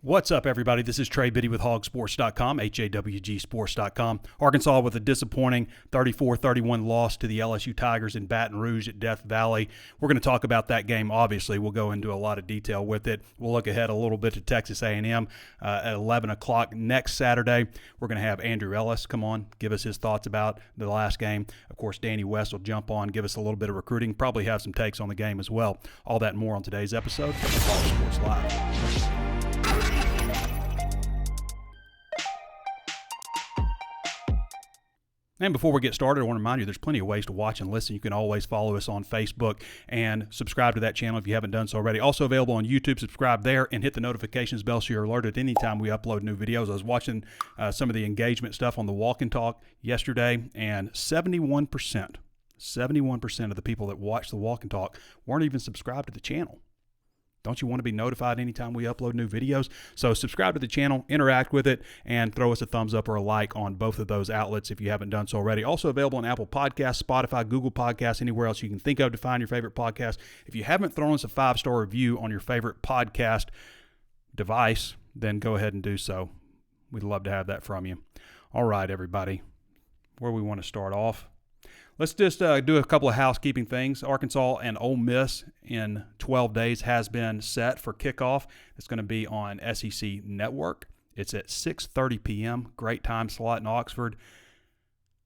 What's up, everybody? This is Trey Biddy with HawgSports.com, HAWGsports.com. Arkansas with a disappointing 34-31 loss to the LSU Tigers in Baton Rouge at Death Valley. We're going to talk about that game, obviously. We'll go into a lot of detail with it. We'll look ahead a little bit to Texas A&M at 11 o'clock next Saturday. We're going to have Andrew Ellis come on, give us his thoughts about the last game. Of course, Danny West will jump on, give us a little bit of recruiting, probably have some takes on the game as well. All that and more on today's episode of HawgSports Live. And before we get started, I want to remind you there's plenty of ways to watch and listen. You can always follow us on Facebook and subscribe to that channel if you haven't done so already. Also available on YouTube. Subscribe there and hit the notifications bell so you're alerted anytime we upload new videos. I was watching some of the engagement stuff on the Walk and Talk yesterday, and 71% of the people that watch the Walk and Talk weren't even subscribed to the channel. Don't you want to be notified anytime we upload new videos? So subscribe to the channel, interact with it, and throw us a thumbs up or a like on both of those outlets if you haven't done so already. Also available on Apple Podcasts, Spotify, Google Podcasts, anywhere else you can think of to find your favorite podcast. If you haven't thrown us a 5-star review on your favorite podcast device, then go ahead and do so. We'd love to have that from you. All right, everybody, where we want to start off. Let's just do a couple of housekeeping things. Arkansas and Ole Miss in 12 days has been set for kickoff. It's going to be on SEC Network. It's at 6:30 p.m. Great time slot in Oxford.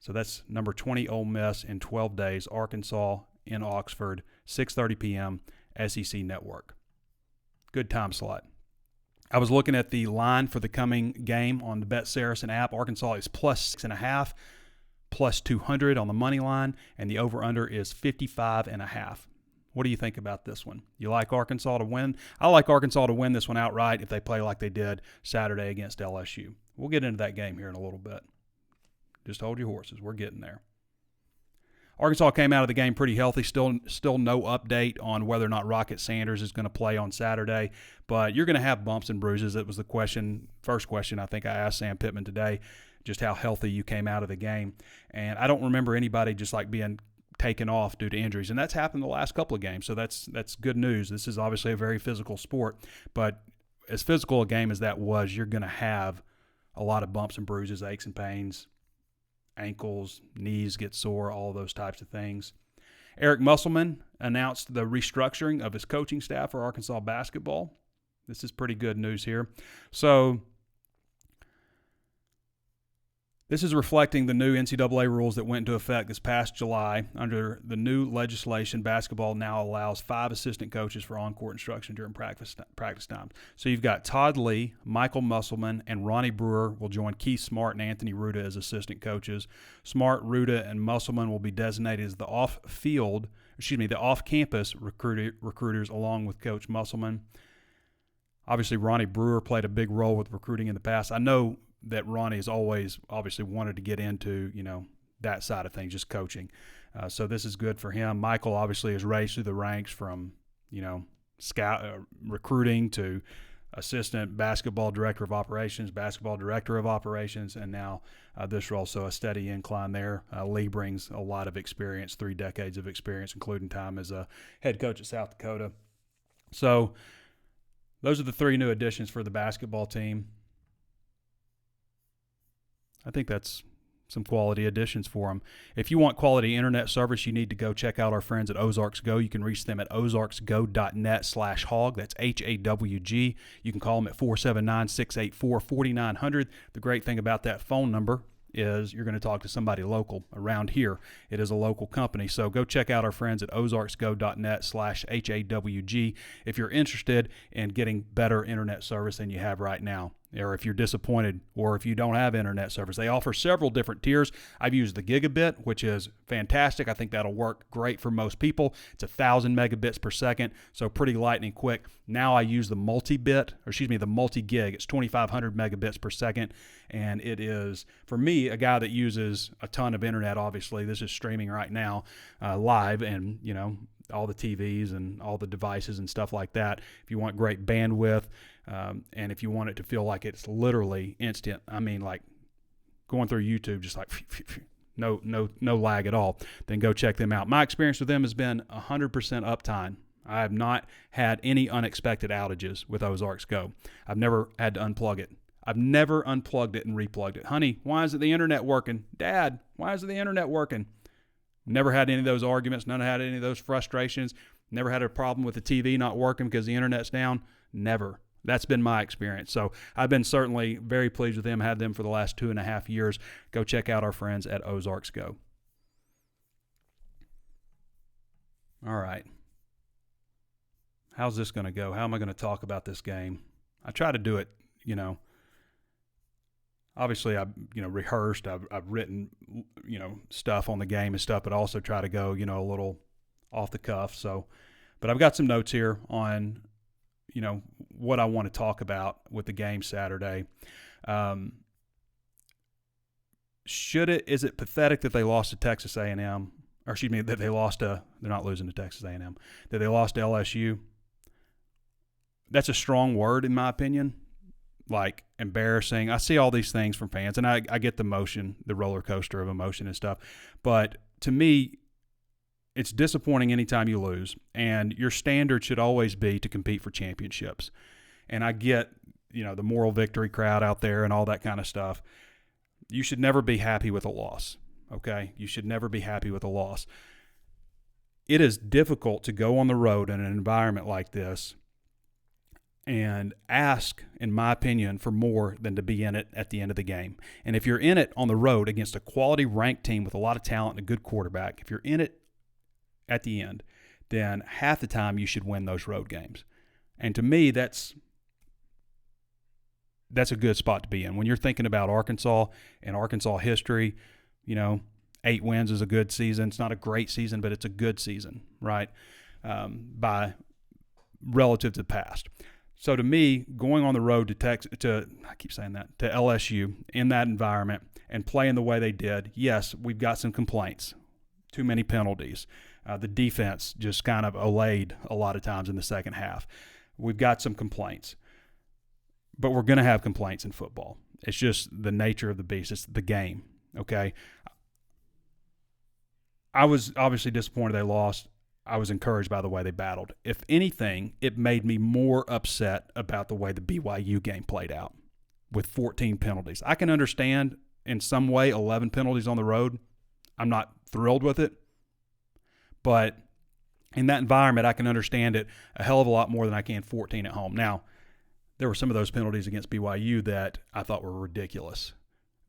So that's number 20 Ole Miss in 12 days. Arkansas in Oxford, 6:30 p.m. SEC Network. Good time slot. I was looking at the line for the coming game on the Bet Saracen app. Arkansas is plus 6.5. Plus 200 on the money line, and the over-under is 55.5. What do you think about this one? You like Arkansas to win? I like Arkansas to win this one outright if they play like they did Saturday against LSU. We'll get into that game here in a little bit. Just hold your horses. We're getting there. Arkansas came out of the game pretty healthy. Still no update on whether or not Rocket Sanders is going to play on Saturday, but you're going to have bumps and bruises. That was the first question I think I asked Sam Pittman today, just how healthy you came out of the game. And I don't remember anybody just like being taken off due to injuries, and that's happened the last couple of games, so that's good news. This is obviously a very physical sport, but as physical a game as that was, you're going to have a lot of bumps and bruises, aches and pains, ankles, knees get sore, all those types of things. Eric Musselman announced the restructuring of his coaching staff for Arkansas basketball. This is pretty good news here. So this is reflecting the new NCAA rules that went into effect this past July. Under the new legislation, basketball now allows 5 assistant coaches for on-court instruction during practice time. So you've got Todd Lee, Michael Musselman, and Ronnie Brewer will join Keith Smart and Anthony Ruda as assistant coaches. Smart, Ruda, and Musselman will be designated as the off-campus recruiters along with Coach Musselman. Obviously, Ronnie Brewer played a big role with recruiting in the past. I know that Ronnie has always obviously wanted to get into, that side of things, just coaching. So this is good for him. Michael obviously has raised through the ranks from, scout recruiting to assistant basketball director of operations, and now this role. So a steady incline there. Lee brings a lot of experience, 3 decades of experience, including time as a head coach at South Dakota. So those are the 3 new additions for the basketball team. I think that's some quality additions for them. If you want quality internet service, you need to go check out our friends at Ozarks Go. You can reach them at ozarksgo.net/hawg. That's HAWG. You can call them at 479-684-4900. The great thing about that phone number is you're going to talk to somebody local around here. It is a local company. So go check out our friends at ozarksgo.net/HAWG if you're interested in getting better internet service than you have right now, or if you're disappointed, or if you don't have internet service. They offer several different tiers. I've used the Gigabit, which is fantastic. I think that'll work great for most people. It's 1,000 megabits per second, so pretty lightning quick. Now I use the Multigig. It's 2,500 megabits per second, and it is, for me, a guy that uses a ton of internet, obviously. This is streaming right now live, and, all the TVs and all the devices and stuff like that. If you want great bandwidth, and if you want it to feel like it's literally instant, like going through YouTube, just like no lag at all, then go check them out. My experience with them has been 100% uptime I have not had any unexpected outages with Ozarks Go. I've never had to unplug it. I've never unplugged it and replugged it. Honey, why isn't the internet working? Dad, why isn't the internet working? Never had any of those arguments. None had any of those frustrations. Never had a problem with the TV not working because the internet's down. Never. That's been my experience. So I've been certainly very pleased with them. Had them for the last 2.5 years. Go check out our friends at Ozarks Go. All right. How's this going to go? How am I going to talk about this game? I try to do it, obviously I've, rehearsed. I've written, stuff on the game and stuff, but also try to go, a little off the cuff. So, but I've got some notes here on, what I want to talk about with the game Saturday. Is it pathetic that they lost to Texas A&M? Or excuse me, that they lost they're not losing to Texas A&M, that they lost to LSU? That's a strong word in my opinion, like embarrassing. I see all these things from fans, and I get the roller coaster of emotion and stuff. But to me, it's disappointing anytime you lose, and your standard should always be to compete for championships. And I get, the moral victory crowd out there and all that kind of stuff. You should never be happy with a loss, okay? You should never be happy with a loss. It is difficult to go on the road in an environment like this and ask, in my opinion, for more than to be in it at the end of the game. And if you're in it on the road against a quality ranked team with a lot of talent and a good quarterback, if you're in it at the end, then half the time you should win those road games. And to me, that's a good spot to be in. When you're thinking about Arkansas and Arkansas history, 8 wins is a good season. It's not a great season, but it's a good season, right? By relative to the past. So to me, going on the road to LSU in that environment and playing the way they did, yes, we've got some complaints. Too many penalties. The defense just kind of allayed a lot of times in the second half. We've got some complaints. But we're going to have complaints in football. It's just the nature of the beast. It's the game, okay? I was obviously disappointed they lost. I was encouraged by the way they battled. If anything, it made me more upset about the way the BYU game played out with 14 penalties. I can understand in some way 11 penalties on the road. I'm not thrilled with it. But in that environment, I can understand it a hell of a lot more than I can 14 at home. Now, there were some of those penalties against BYU that I thought were ridiculous.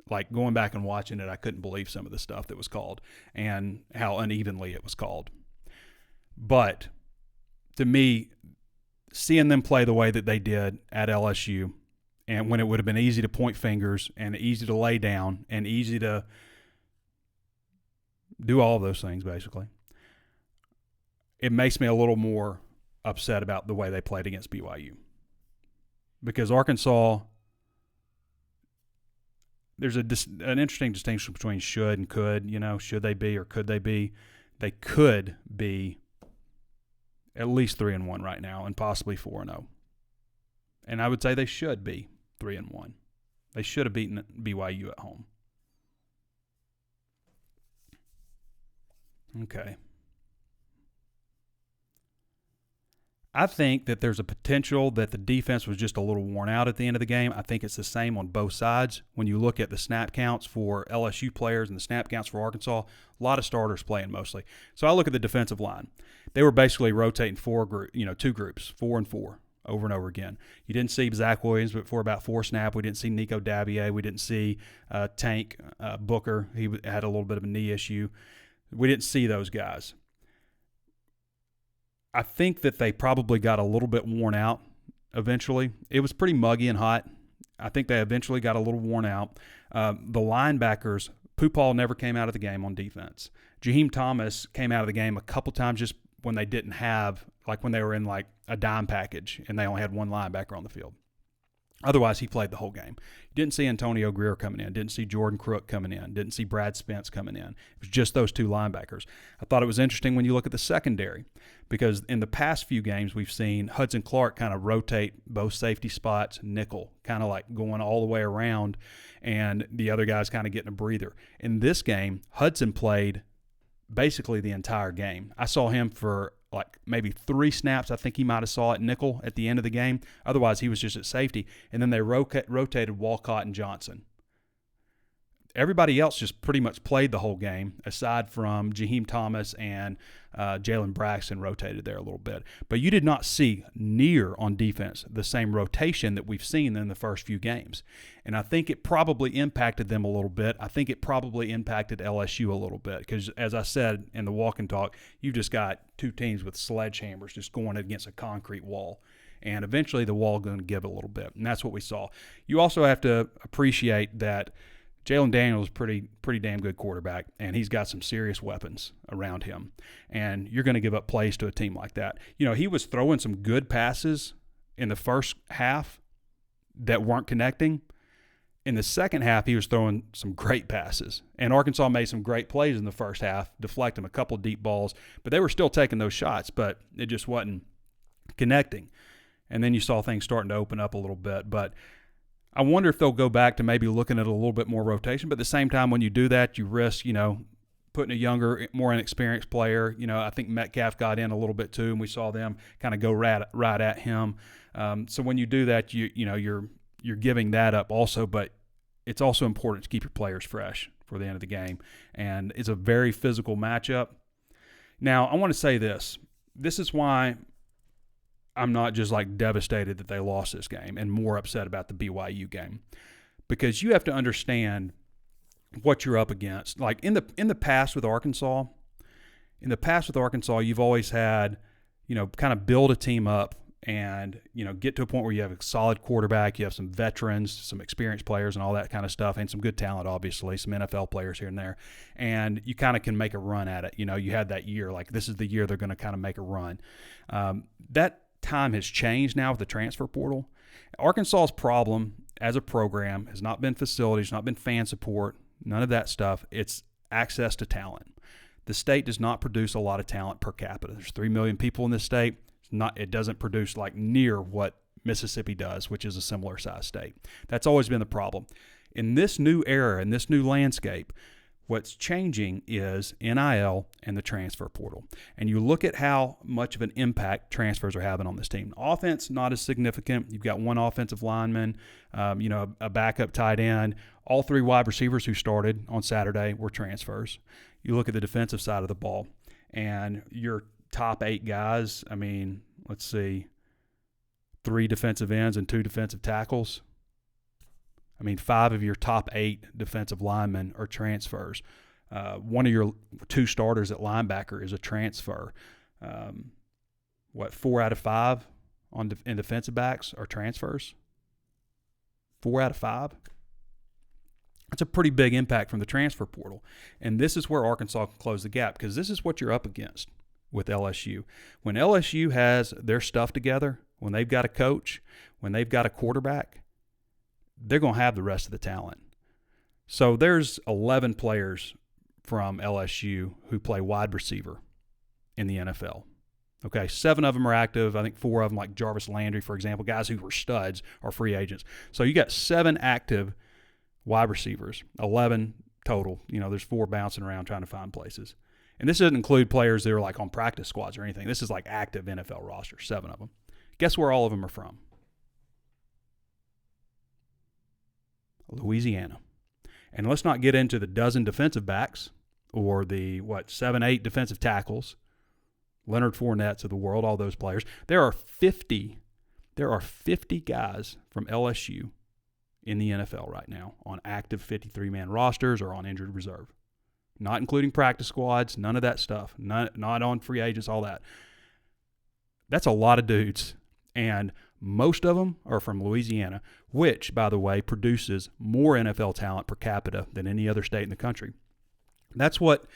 Like going back and watching it, I couldn't believe some of the stuff that was called and how unevenly it was called. But to me, seeing them play the way that they did at LSU, and when it would have been easy to point fingers and easy to lay down and easy to do all of those things, basically, it makes me a little more upset about the way they played against BYU. Because Arkansas, there's an interesting distinction between should and could. Should they be or could they be? They could be at least 3-1 right now and possibly 4-0. And I would say they should be 3-1. They should have beaten BYU at home. Okay. I think that there's a potential that the defense was just a little worn out at the end of the game. I think it's the same on both sides. When you look at the snap counts for LSU players and the snap counts for Arkansas, a lot of starters playing mostly. So I look at the defensive line. They were basically rotating two groups, 4 and 4, over and over again. You didn't see Zach Williams but for about 4 snaps. We didn't see Nico Dabier. We didn't see Tank Booker. He had a little bit of a knee issue. We didn't see those guys. I think that they probably got a little bit worn out eventually. It was pretty muggy and hot. I think they eventually got a little worn out. The linebackers, Pupal never came out of the game on defense. Jaheim Thomas came out of the game a couple times just when they didn't have, like when they were in like a dime package and they only had one linebacker on the field. Otherwise, he played the whole game. Didn't see Antonio Greer coming in. Didn't see Jordan Crook coming in. Didn't see Brad Spence coming in. It was just those two linebackers. I thought it was interesting when you look at the secondary because in the past few games we've seen Hudson Clark kind of rotate both safety spots, nickel, kind of like going all the way around, and the other guy's kind of getting a breather. In this game, Hudson played basically the entire game. I saw him for like maybe 3 snaps. I think he might have saw at nickel at the end of the game. Otherwise, he was just at safety. And then they rotated Walcott and Johnson. Everybody else just pretty much played the whole game, aside from Jaheim Thomas and Jalen Braxton rotated there a little bit. But you did not see near on defense the same rotation that we've seen in the first few games. And I think it probably impacted them a little bit. I think it probably impacted LSU a little bit because, as I said in the walk and talk, you've just got 2 teams with sledgehammers just going against a concrete wall. And eventually the wall is going to give a little bit. And that's what we saw. You also have to appreciate that Jalen Daniels is pretty damn good quarterback, and he's got some serious weapons around him. And you're going to give up plays to a team like that. You know, he was throwing some good passes in the first half that weren't connecting. In the second half, he was throwing some great passes. And Arkansas made some great plays in the first half, deflecting a couple deep balls. But they were still taking those shots, but it just wasn't connecting. And then you saw things starting to open up a little bit. But I wonder if they'll go back to maybe looking at a little bit more rotation. But at the same time, when you do that, you risk, putting a younger, more inexperienced player. I think Metcalf got in a little bit too, and we saw them kind of go right at him. So when you do that, you're giving that up also. But it's also important to keep your players fresh for the end of the game. And it's a very physical matchup. Now, I want to say this. This is why I'm not just like devastated that they lost this game and more upset about the BYU game, because you have to understand what you're up against. Like in the past with Arkansas, you've always had, kind of build a team up and, get to a point where you have a solid quarterback, you have some veterans, some experienced players and all that kind of stuff, and some good talent, obviously, some NFL players here and there. And you kind of can make a run at it. You had that year, like this is the year they're going to kind of make a run. That time has changed now with the transfer portal. Arkansas's problem as a program has not been facilities, not been fan support, none of that stuff. It's access to talent. The state does not produce a lot of talent per capita. There's 3 million people in this state. It doesn't produce like near what Mississippi does, which is a similar size state. That's always been the problem. In this new era, in this new landscape, what's changing is NIL and the transfer portal. And you look at how much of an impact transfers are having on this team. Offense, not as significant. You've got 1 offensive lineman, a backup tight end. All 3 wide receivers who started on Saturday were transfers. You look at the defensive side of the ball, and your top 8 guys, let's see, 3 defensive ends and 2 defensive tackles. 5 of your top 8 defensive linemen are transfers. One of your 2 starters at linebacker is a transfer. 4 out of 5 in defensive backs are transfers? 4 out of 5? That's a pretty big impact from the transfer portal. And this is where Arkansas can close the gap, because this is what you're up against with LSU. When LSU has their stuff together, when they've got a coach, when they've got a quarterback, they're going to have the rest of the talent. So there's 11 players from LSU who play wide receiver in the NFL. Okay, 7 of them are active. I think 4 of them, like Jarvis Landry, for example, guys who were studs, are free agents. So you got 7 active wide receivers, 11 total. There's 4 bouncing around trying to find places. And this doesn't include players that are like on practice squads or anything. This is like active NFL roster, 7 of them. Guess where all of them are from? Louisiana. And let's not get into the dozen defensive backs or the 7-8 defensive tackles, Leonard Fournettes of the world, all those players. There are 50 guys from LSU in the NFL right now on active 53-man rosters or on injured reserve. Not including practice squads, none of that stuff. Not on free agents, all that. That's a lot of dudes. And most of them are from Louisiana, which, by the way, produces more NFL talent per capita than any other state in the country. That's what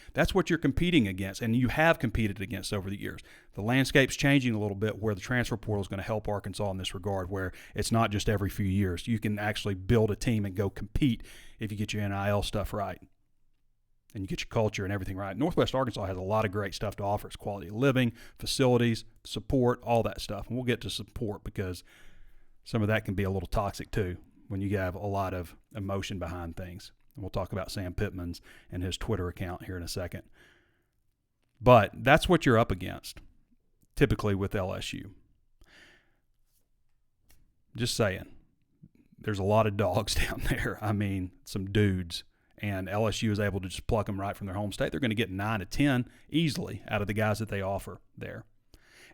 you're competing against, and you have competed against over the years. The landscape's changing a little bit where the transfer portal is going to help Arkansas in this regard, where it's not just every few years. You can actually build a team and go compete if you get your NIL stuff right and you get your culture and everything right. Northwest Arkansas has a lot of great stuff to offer. It's quality of living, facilities, support, all that stuff. And we'll get to support because some of that can be a little toxic too when you have a lot of emotion behind things. And we'll talk about Sam Pittman's and his Twitter account here in a second. But that's what you're up against. typically with LSU. Just saying. There's a lot of dogs down there. I mean, some dudes. And LSU is able to just pluck them right from their home state. They're going to get 9 to 10 easily out of the guys that they offer there.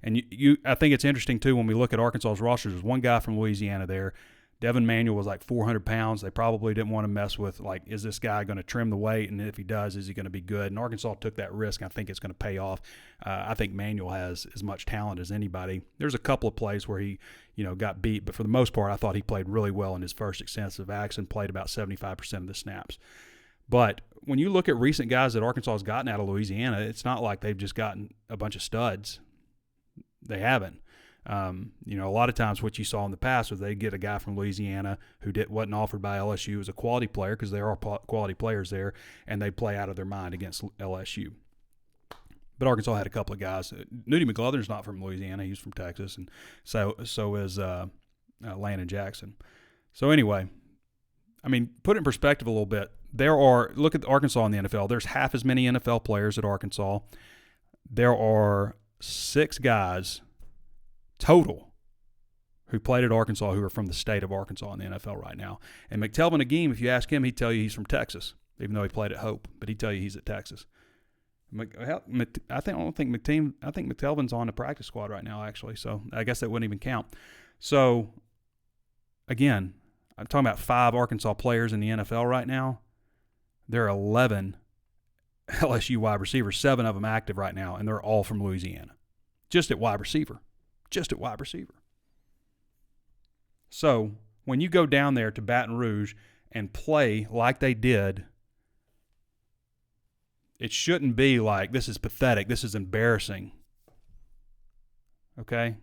And I think it's interesting, too, when we look at Arkansas's rosters. There's one guy from Louisiana there. Devin Manuel was like 400 pounds. They probably didn't want to mess with, like, is this guy going to trim the weight? And if he does, is he going to be good? And Arkansas took that risk. I think it's going to pay off. I think Manuel has as much talent as anybody. There's a couple of plays where he, got beat. But for the most part, I thought he played really well in his first extensive action, played about 75% of the snaps. But when you look at recent guys that Arkansas has gotten out of Louisiana, it's not like they've just gotten a bunch of studs. They haven't. A lot of times what you saw in the past was they get a guy from Louisiana who wasn't offered by LSU as a quality player, because there are quality players there, and they play out of their mind against LSU. But Arkansas had a couple of guys. Nudie McLaughlin not from Louisiana. He's from Texas, and so is Landon Jackson. So anyway, I mean, put it in perspective a little bit. Look at Arkansas in the NFL. There's half as many NFL players at Arkansas. There are 6 guys total who played at Arkansas who are from the state of Arkansas in the NFL right now. And McTelvin Agim, if you ask him, he'd tell you he's from Texas, even though he played at Hope, but he'd tell you he's at Texas. I think McTelvin's on the practice squad right now, actually, so I guess that wouldn't even count. So, again, I'm talking about 5 Arkansas players in the NFL right now. There are 11 LSU wide receivers, 7 of them active right now, and they're all from Louisiana. Just at wide receiver. So when you go down there to Baton Rouge and play like they did, it shouldn't be like, this is pathetic, this is embarrassing. Okay?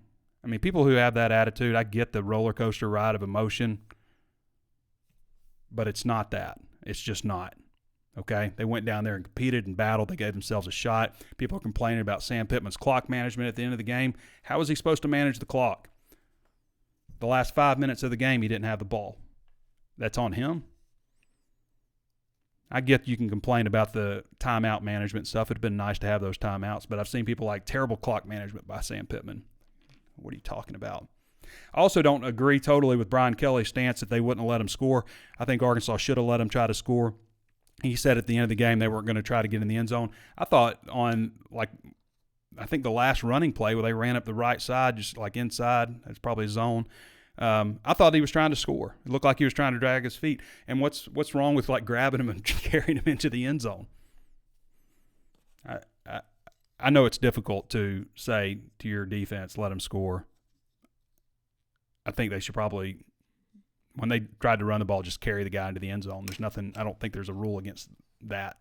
I mean, people who have that attitude, I get the roller coaster ride of emotion, but it's not that. It's just not. Okay? They went down there and competed and battled. They gave themselves a shot. People are complaining about Sam Pittman's clock management at the end of the game. How was he supposed to manage the clock? The last 5 minutes of the game, he didn't have the ball. That's on him. I get you can complain about the timeout management stuff. It'd been nice to have those timeouts, but I've seen people like terrible clock management by Sam Pittman. What are you talking about? I also don't agree totally with Brian Kelly's stance that they wouldn't have let him score. I think Arkansas should have let him try to score. He said at the end of the game they weren't going to try to get in the end zone. I thought I think the last running play where they ran up the right side, just like inside, that's probably zone. I thought he was trying to score. It looked like he was trying to drag his feet. And what's wrong with like grabbing him and carrying him into the end zone? I know it's difficult to say to your defense, let him score. I think they should probably, when they tried to run the ball, just carry the guy into the end zone. There's nothing, I don't think there's a rule against that.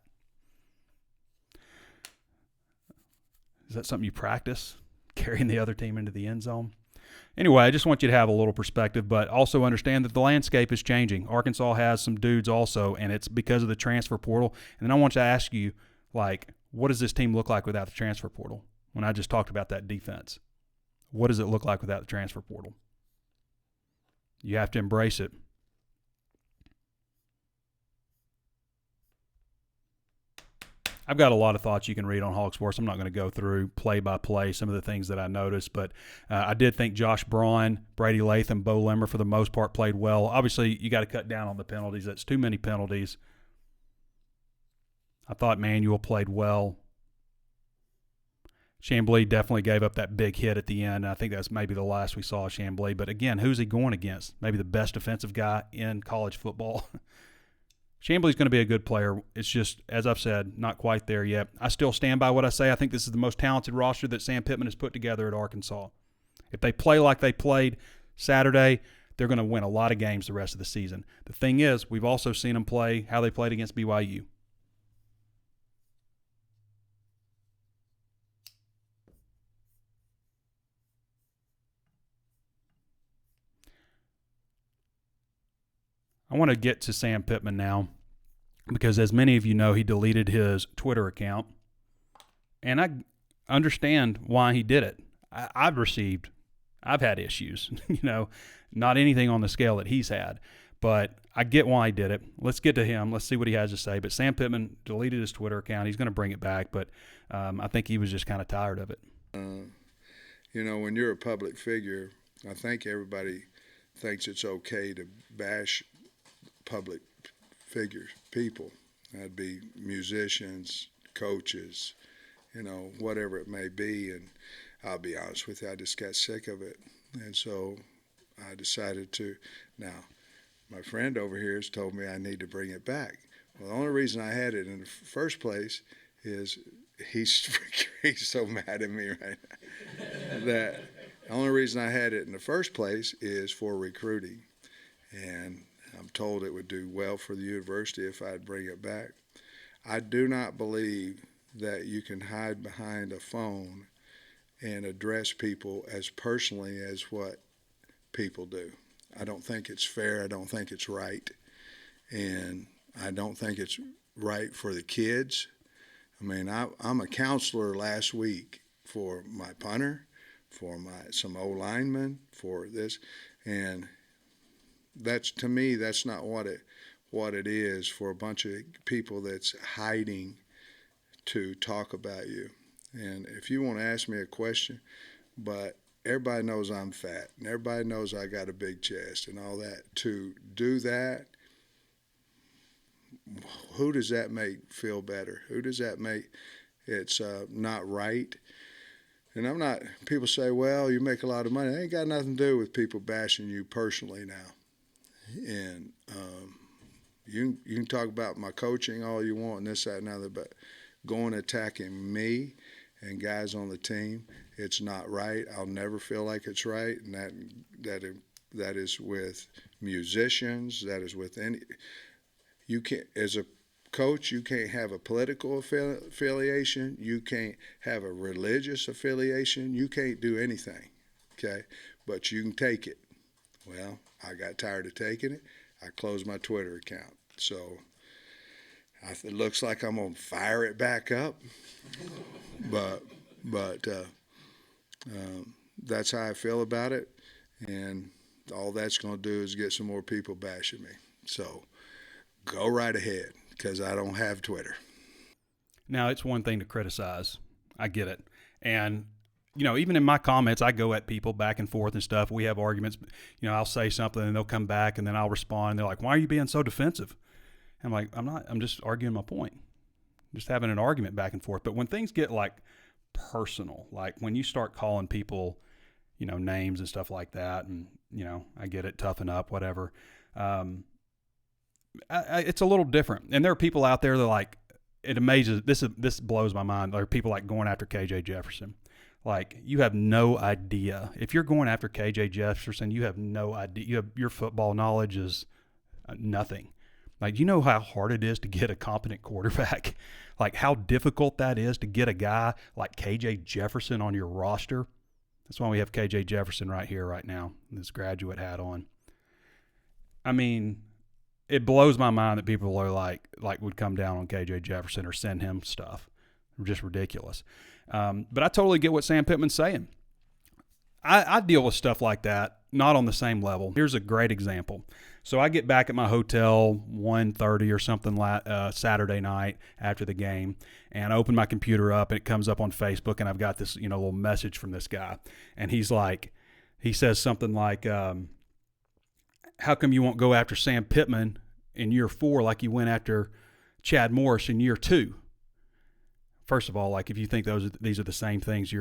Is that something you practice? Carrying the other team into the end zone? Anyway, I just want you to have a little perspective, but also understand that the landscape is changing. Arkansas has some dudes also, and it's because of the transfer portal. And then I want to ask you, what does this team look like without the transfer portal? When I just talked about that defense, what does it look like without the transfer portal? You have to embrace it. I've got a lot of thoughts you can read on HawgSports. I'm not going to go through play-by-play some of the things that I noticed, but I did think Josh Braun, Brady Latham, Bo Limmer, for the most part, played well. Obviously, you got to cut down on the penalties. That's too many penalties. I thought Manuel played well. Chamblee definitely gave up that big hit at the end. I think that's maybe the last we saw of Chamblee. But, again, who's he going against? Maybe the best defensive guy in college football. Chamblee's going to be a good player. It's just, as I've said, not quite there yet. I still stand by what I say. I think this is the most talented roster that Sam Pittman has put together at Arkansas. If they play like they played Saturday, they're going to win a lot of games the rest of the season. The thing is, we've also seen them play how they played against BYU. I want to get to Sam Pittman now because, as many of you know, he deleted his Twitter account. And I understand why he did it. I've had issues, not anything on the scale that he's had. But I get why he did it. Let's get to him. Let's see what he has to say. But Sam Pittman deleted his Twitter account. He's going to bring it back, but I think he was just kind of tired of it. when you're a public figure, I think everybody thinks it's okay to bash public figures, people. That'd be musicians, coaches, whatever it may be. And I'll be honest with you, I just got sick of it. And so I decided to. Now, my friend over here has told me I need to bring it back. Well, the only reason I had it in the first place is he's so mad at me right now. That the only reason I had it in the first place is for recruiting. And I'm told it would do well for the university if I'd bring it back. I do not believe that you can hide behind a phone and address people as personally as what people do. I don't think it's fair. I don't think it's right. And I don't think it's right for the kids. I mean, I'm a counselor last week for my punter, for some O-linemen, for this. And that's, to me, that's not what it is for a bunch of people that's hiding to talk about you. And if you want to ask me a question, but everybody knows I'm fat, and everybody knows I got a big chest and all that. To do that, who does that make feel better? Who does that make it's not right? And I'm not, people say, well, you make a lot of money. It ain't got nothing to do with people bashing you personally now. And you can talk about my coaching all you want and this, that, and other, but going attacking me and guys on the team, it's not right. I'll never feel like it's right, and that is with musicians. That is with any. You can't, as a coach, you can't have a political affiliation. You can't have a religious affiliation. You can't do anything, okay? But you can take it. Well, I got tired of taking it. I closed my Twitter account. So it looks like I'm gonna fire it back up, but that's how I feel about it, and all that's gonna do is get some more people bashing me. So go right ahead, because I don't have Twitter. Now, it's one thing to criticize. I get it. And, even in my comments, I go at people back and forth and stuff. We have arguments. I'll say something and they'll come back and then I'll respond. And they're like, why are you being so defensive? I'm like, I'm not. I'm just arguing my point. Just having an argument back and forth. But when things get like personal, like when you start calling people, names and stuff like that, and, I get it, toughen up, whatever. It's a little different. And there are people out there that like, it amazes, this blows my mind. There are people like going after KJ Jefferson. Like, you have no idea. If you're going after KJ Jefferson, you have no idea. Your football knowledge is nothing. Like, you know how hard it is to get a competent quarterback? Like, how difficult that is to get a guy like KJ Jefferson on your roster? That's why we have KJ Jefferson right here, right now, this graduate hat on. I mean, it blows my mind that people are like would come down on KJ Jefferson or send him stuff. Just ridiculous. But I totally get what Sam Pittman's saying. I deal with stuff like that, not on the same level. Here's a great example. So I get back at my hotel 1:30 or something Saturday night after the game, and I open my computer up, and it comes up on Facebook, and I've got this little message from this guy, and he says something like, how come you won't go after Sam Pittman in year 4 like you went after Chad Morris in year 2? First of all, like, if you think these are the same things,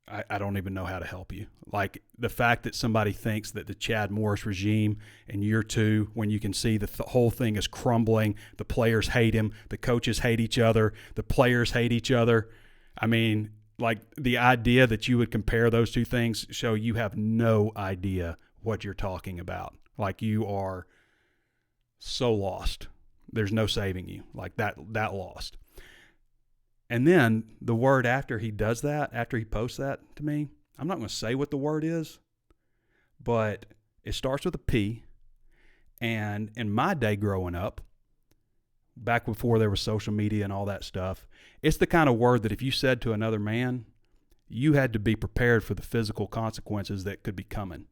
I don't even know how to help you. Like, the fact that somebody thinks that the Chad Morris regime in year 2, when you can see the whole thing is crumbling, the players hate him, the coaches hate each other, the players hate each other. I mean, like, the idea that you would compare those two things show you have no idea what you're talking about. Like, you are so lost. There's no saving you. Like, that lost. And then the word after he does that, after he posts that to me, I'm not going to say what the word is, but it starts with a P. And in my day growing up, back before there was social media and all that stuff, it's the kind of word that if you said to another man, you had to be prepared for the physical consequences that could be coming.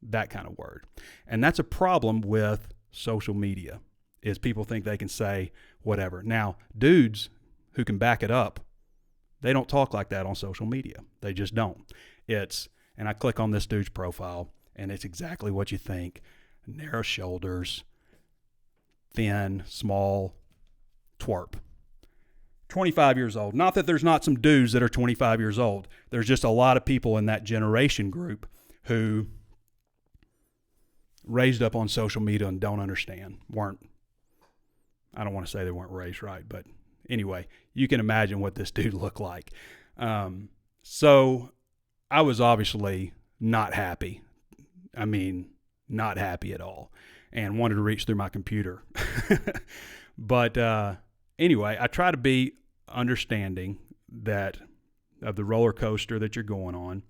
That kind of word. And that's a problem with social media, is people think they can say whatever. Now, dudes who can back it up, they don't talk like that on social media. They just don't. And I click on this dude's profile, and it's exactly what you think. Narrow shoulders, thin, small, twerp. 25 years old. Not that there's not some dudes that are 25 years old. There's just a lot of people in that generation group who raised up on social media and don't understand. I don't want to say they weren't raised right, but anyway, you can imagine what this dude looked like. So I was obviously not happy. I mean, not happy at all, and wanted to reach through my computer. But anyway, I try to be understanding of the roller coaster that you're going on.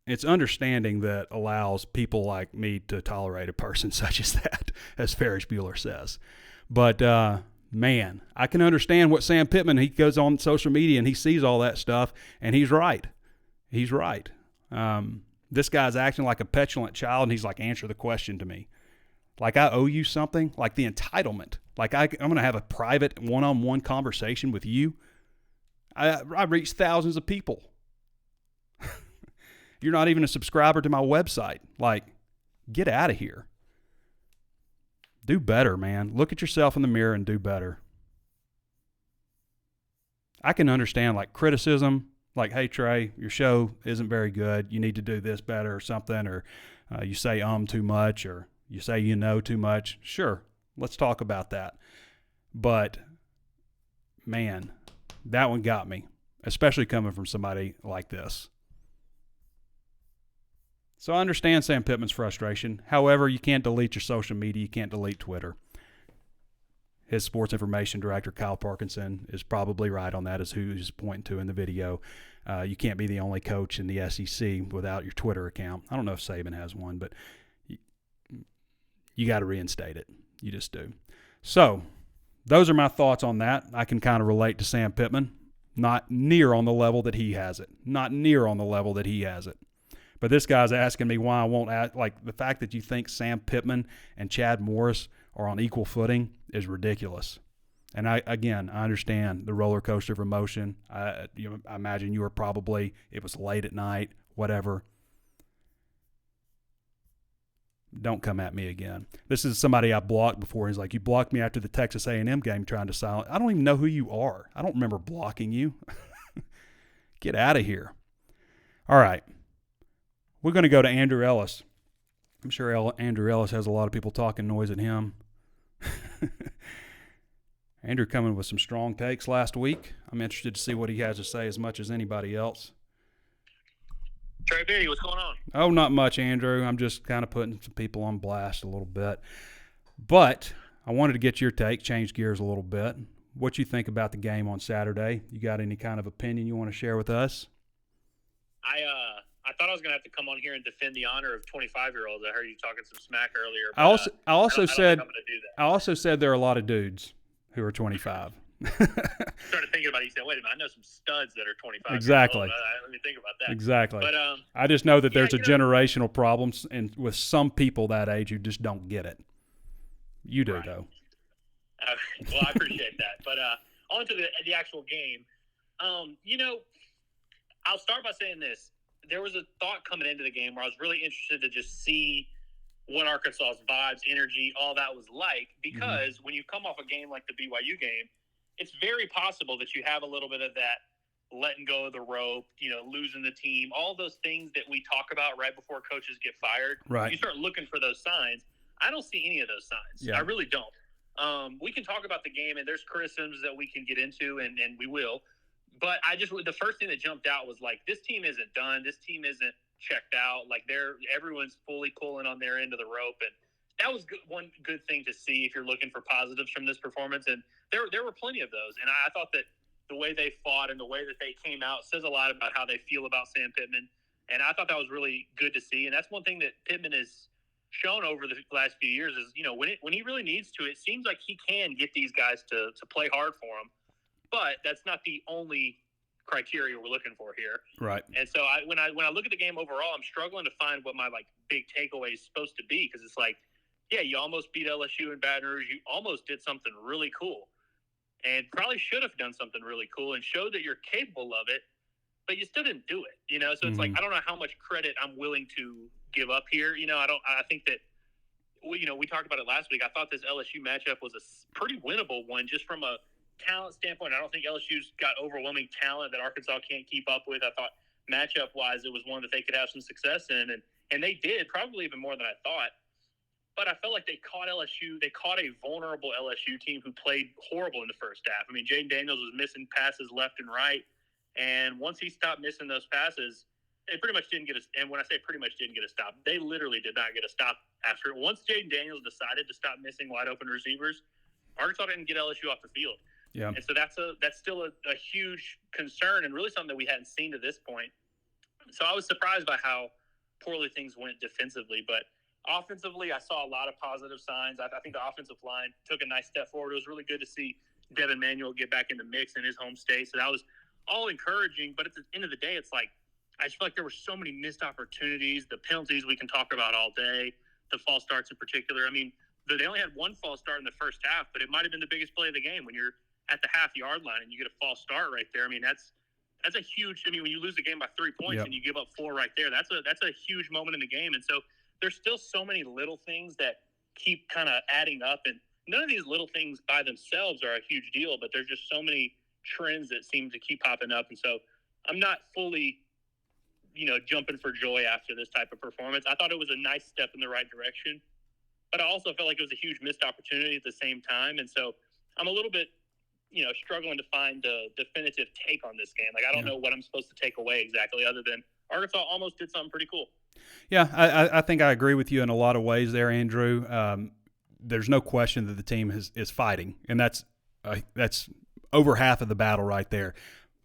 It's understanding that allows people like me to tolerate a person such as that, as Ferris Bueller says. But, man, I can understand what Sam Pittman, he goes on social media and he sees all that stuff, and he's right. He's right. This guy's acting like a petulant child, and he's like, answer the question to me. Like I owe you something, like the entitlement. Like I'm going to have a private one-on-one conversation with you. I reach thousands of people. You're not even a subscriber to my website. Like, get out of here. Do better, man. Look at yourself in the mirror and do better. I can understand like criticism, like, hey, Trey, your show isn't very good. You need to do this better or something, or you say too much, or you say you know too much. Sure, let's talk about that. But, man, that one got me, especially coming from somebody like this. So I understand Sam Pittman's frustration. However, you can't delete your social media. You can't delete Twitter. His sports information director, Kyle Parkinson, is probably right on that, as who he's pointing to in the video. You can't be the only coach in the SEC without your Twitter account. I don't know if Saban has one, but you got to reinstate it. You just do. So those are my thoughts on that. I can kind of relate to Sam Pittman. Not near on the level that he has it. Not near on the level that he has it. But this guy's asking me why I won't act. Like, the fact that you think Sam Pittman and Chad Morris are on equal footing is ridiculous. And I understand the roller coaster of emotion. I imagine you were it was late at night, whatever. Don't come at me again. This is somebody I blocked before. He's like, you blocked me after the Texas A&M game trying to silence. I don't even know who you are. I don't remember blocking you. Get out of here. All right. We're going to go to Andrew Ellis. I'm sure Andrew Ellis has a lot of people talking noise at him. Andrew coming with some strong takes last week. I'm interested to see what he has to say as much as anybody else. Trey Biddy, what's going on? Oh, not much, Andrew. I'm just kind of putting some people on blast a little bit. But I wanted to get your take, change gears a little bit. What you think about the game on Saturday? You got any kind of opinion you want to share with us? I thought I was going to have to come on here and defend the honor of 25-year-olds. I heard you talking some smack earlier. But, I also said I'm going to do that. I also said there are a lot of dudes who are 25. Started thinking about it. You said, wait a minute, I know some studs that are 25. Exactly. Let me think about that. Exactly. But I just know that there's a generational problem, and with some people that age who just don't get it. You do, though. Well, I appreciate that. But on to the actual game. I'll start by saying this. There was a thought coming into the game where I was really interested to just see what Arkansas's vibes, energy, all that was like, because when you come off a game like the BYU game, it's very possible that you have a little bit of that letting go of the rope, losing the team, all those things that we talk about right before coaches get fired. Right. You start looking for those signs. I don't see any of those signs. Yeah. I really don't. We can talk about the game, and there's criticisms that we can get into, and we will. But the first thing that jumped out was like, this team isn't done. This team isn't checked out. Like everyone's fully pulling on their end of the rope. And that was one good thing to see if you're looking for positives from this performance. And there were plenty of those. And I thought that the way they fought and the way that they came out says a lot about how they feel about Sam Pittman. And I thought that was really good to see. And that's one thing that Pittman has shown over the last few years is, when he really needs to, it seems like he can get these guys to play hard for him. But that's not the only criteria we're looking for here. Right. And so when I look at the game overall, I'm struggling to find what my big takeaway is supposed to be, because it's like, yeah, you almost beat LSU in Baton Rouge. You almost did something really cool, and probably should have done something really cool and showed that you're capable of it. but you still didn't do it, you know? So it's like, I don't know how much credit I'm willing to give up here. You know, I think that, you know, we talked about it last week. I thought this LSU matchup was a pretty winnable one just from a talent standpoint. I don't think LSU's got overwhelming talent that Arkansas can't keep up with. I thought matchup-wise, it was one that they could have some success in, and they did, probably even more than I thought. But I felt like they caught LSU. They caught a vulnerable LSU team who played horrible in the first half. I mean, Jaden Daniels was missing passes left and right, and once he stopped missing those passes, they pretty much didn't get a – and when I say pretty much didn't get a stop, they literally did not get a stop after – once Jaden Daniels decided to stop missing wide-open receivers, Arkansas didn't get LSU off the field. Yeah. And so that's still a huge concern and really something that we hadn't seen to this point. So I was surprised by how poorly things went defensively. But offensively, I saw a lot of positive signs. I think the offensive line took a nice step forward. It was really good to see Devin Manuel get back in the mix in his home state. So that was all encouraging. But at the end of the day, it's like I just feel like there were so many missed opportunities, the penalties we can talk about all day, the false starts in particular. I mean, they only had one false start in the first half, but it might have been the biggest play of the game when you're at the half-yard line and you get a false start right there. I mean, that's a huge – I mean, when you lose the game by 3 points and you give up 4 right there, that's a huge moment in the game. And so there's still so many little things that keep kind of adding up. And none of these little things by themselves are a huge deal, but there's just so many trends that seem to keep popping up. And so I'm not fully, you know, jumping for joy after this type of performance. I thought it was a nice step in the right direction, but I also felt like it was a huge missed opportunity at the same time. And so I'm a little bit – you know, struggling to find a definitive take on this game. Like, I don't know what I'm supposed to take away exactly other than Arkansas almost did something pretty cool. Yeah, I think I agree with you in a lot of ways there, Andrew. There's no question that the team is fighting, and that's over half of the battle right there.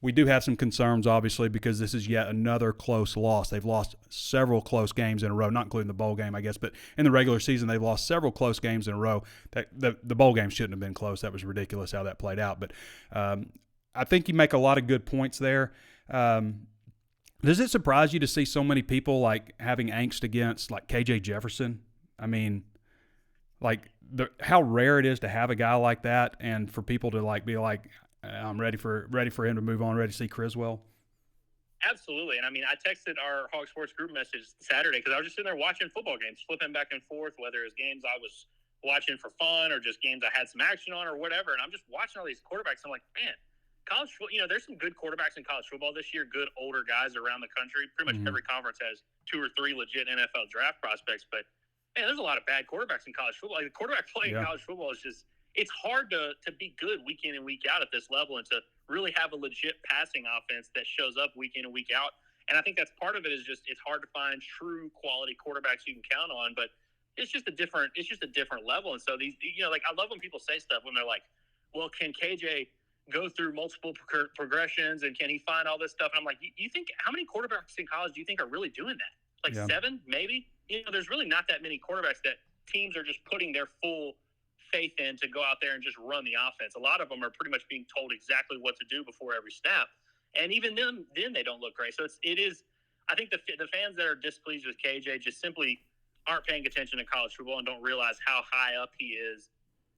We do have some concerns, obviously, because this is yet another close loss. They've lost several close games in a row, not including the bowl game, I guess, but in the regular season they've lost several close games in a row. The bowl game shouldn't have been close. That was ridiculous how that played out. But I think you make a lot of good points there. Does it surprise you to see so many people like having angst against like KJ Jefferson? I mean, like how rare it is to have a guy like that, and for people to like be like, I'm ready for him to move on, ready to see Criswell. Absolutely. And I mean, I texted our HawgSports group message Saturday because I was just sitting there watching football games, flipping back and forth, whether it was games I was watching for fun or just games I had some action on or whatever. And I'm just watching all these quarterbacks. I'm like, man, college football, you know, there's some good quarterbacks in college football this year, good older guys around the country. Pretty much every conference has 2 or 3 legit NFL draft prospects. But, man, there's a lot of bad quarterbacks in college football. Like, the quarterback play in college football is just – it's hard to be good week in and week out at this level and to really have a legit passing offense that shows up week in and week out. And I think that's part of it is just it's hard to find true quality quarterbacks you can count on, but it's just a different level. And so these, you know, like I love when people say stuff when they're like, well, can KJ go through multiple progressions and can he find all this stuff? And I'm like, you think how many quarterbacks in college do you think are really doing that? Like 7, maybe? You know, there's really not that many quarterbacks that teams are just putting their full faith in to go out there and just run the offense. A lot of them are pretty much being told exactly what to do before every snap, and even then they don't look great. So it is. I think the fans that are displeased with KJ just simply aren't paying attention to college football and don't realize how high up he is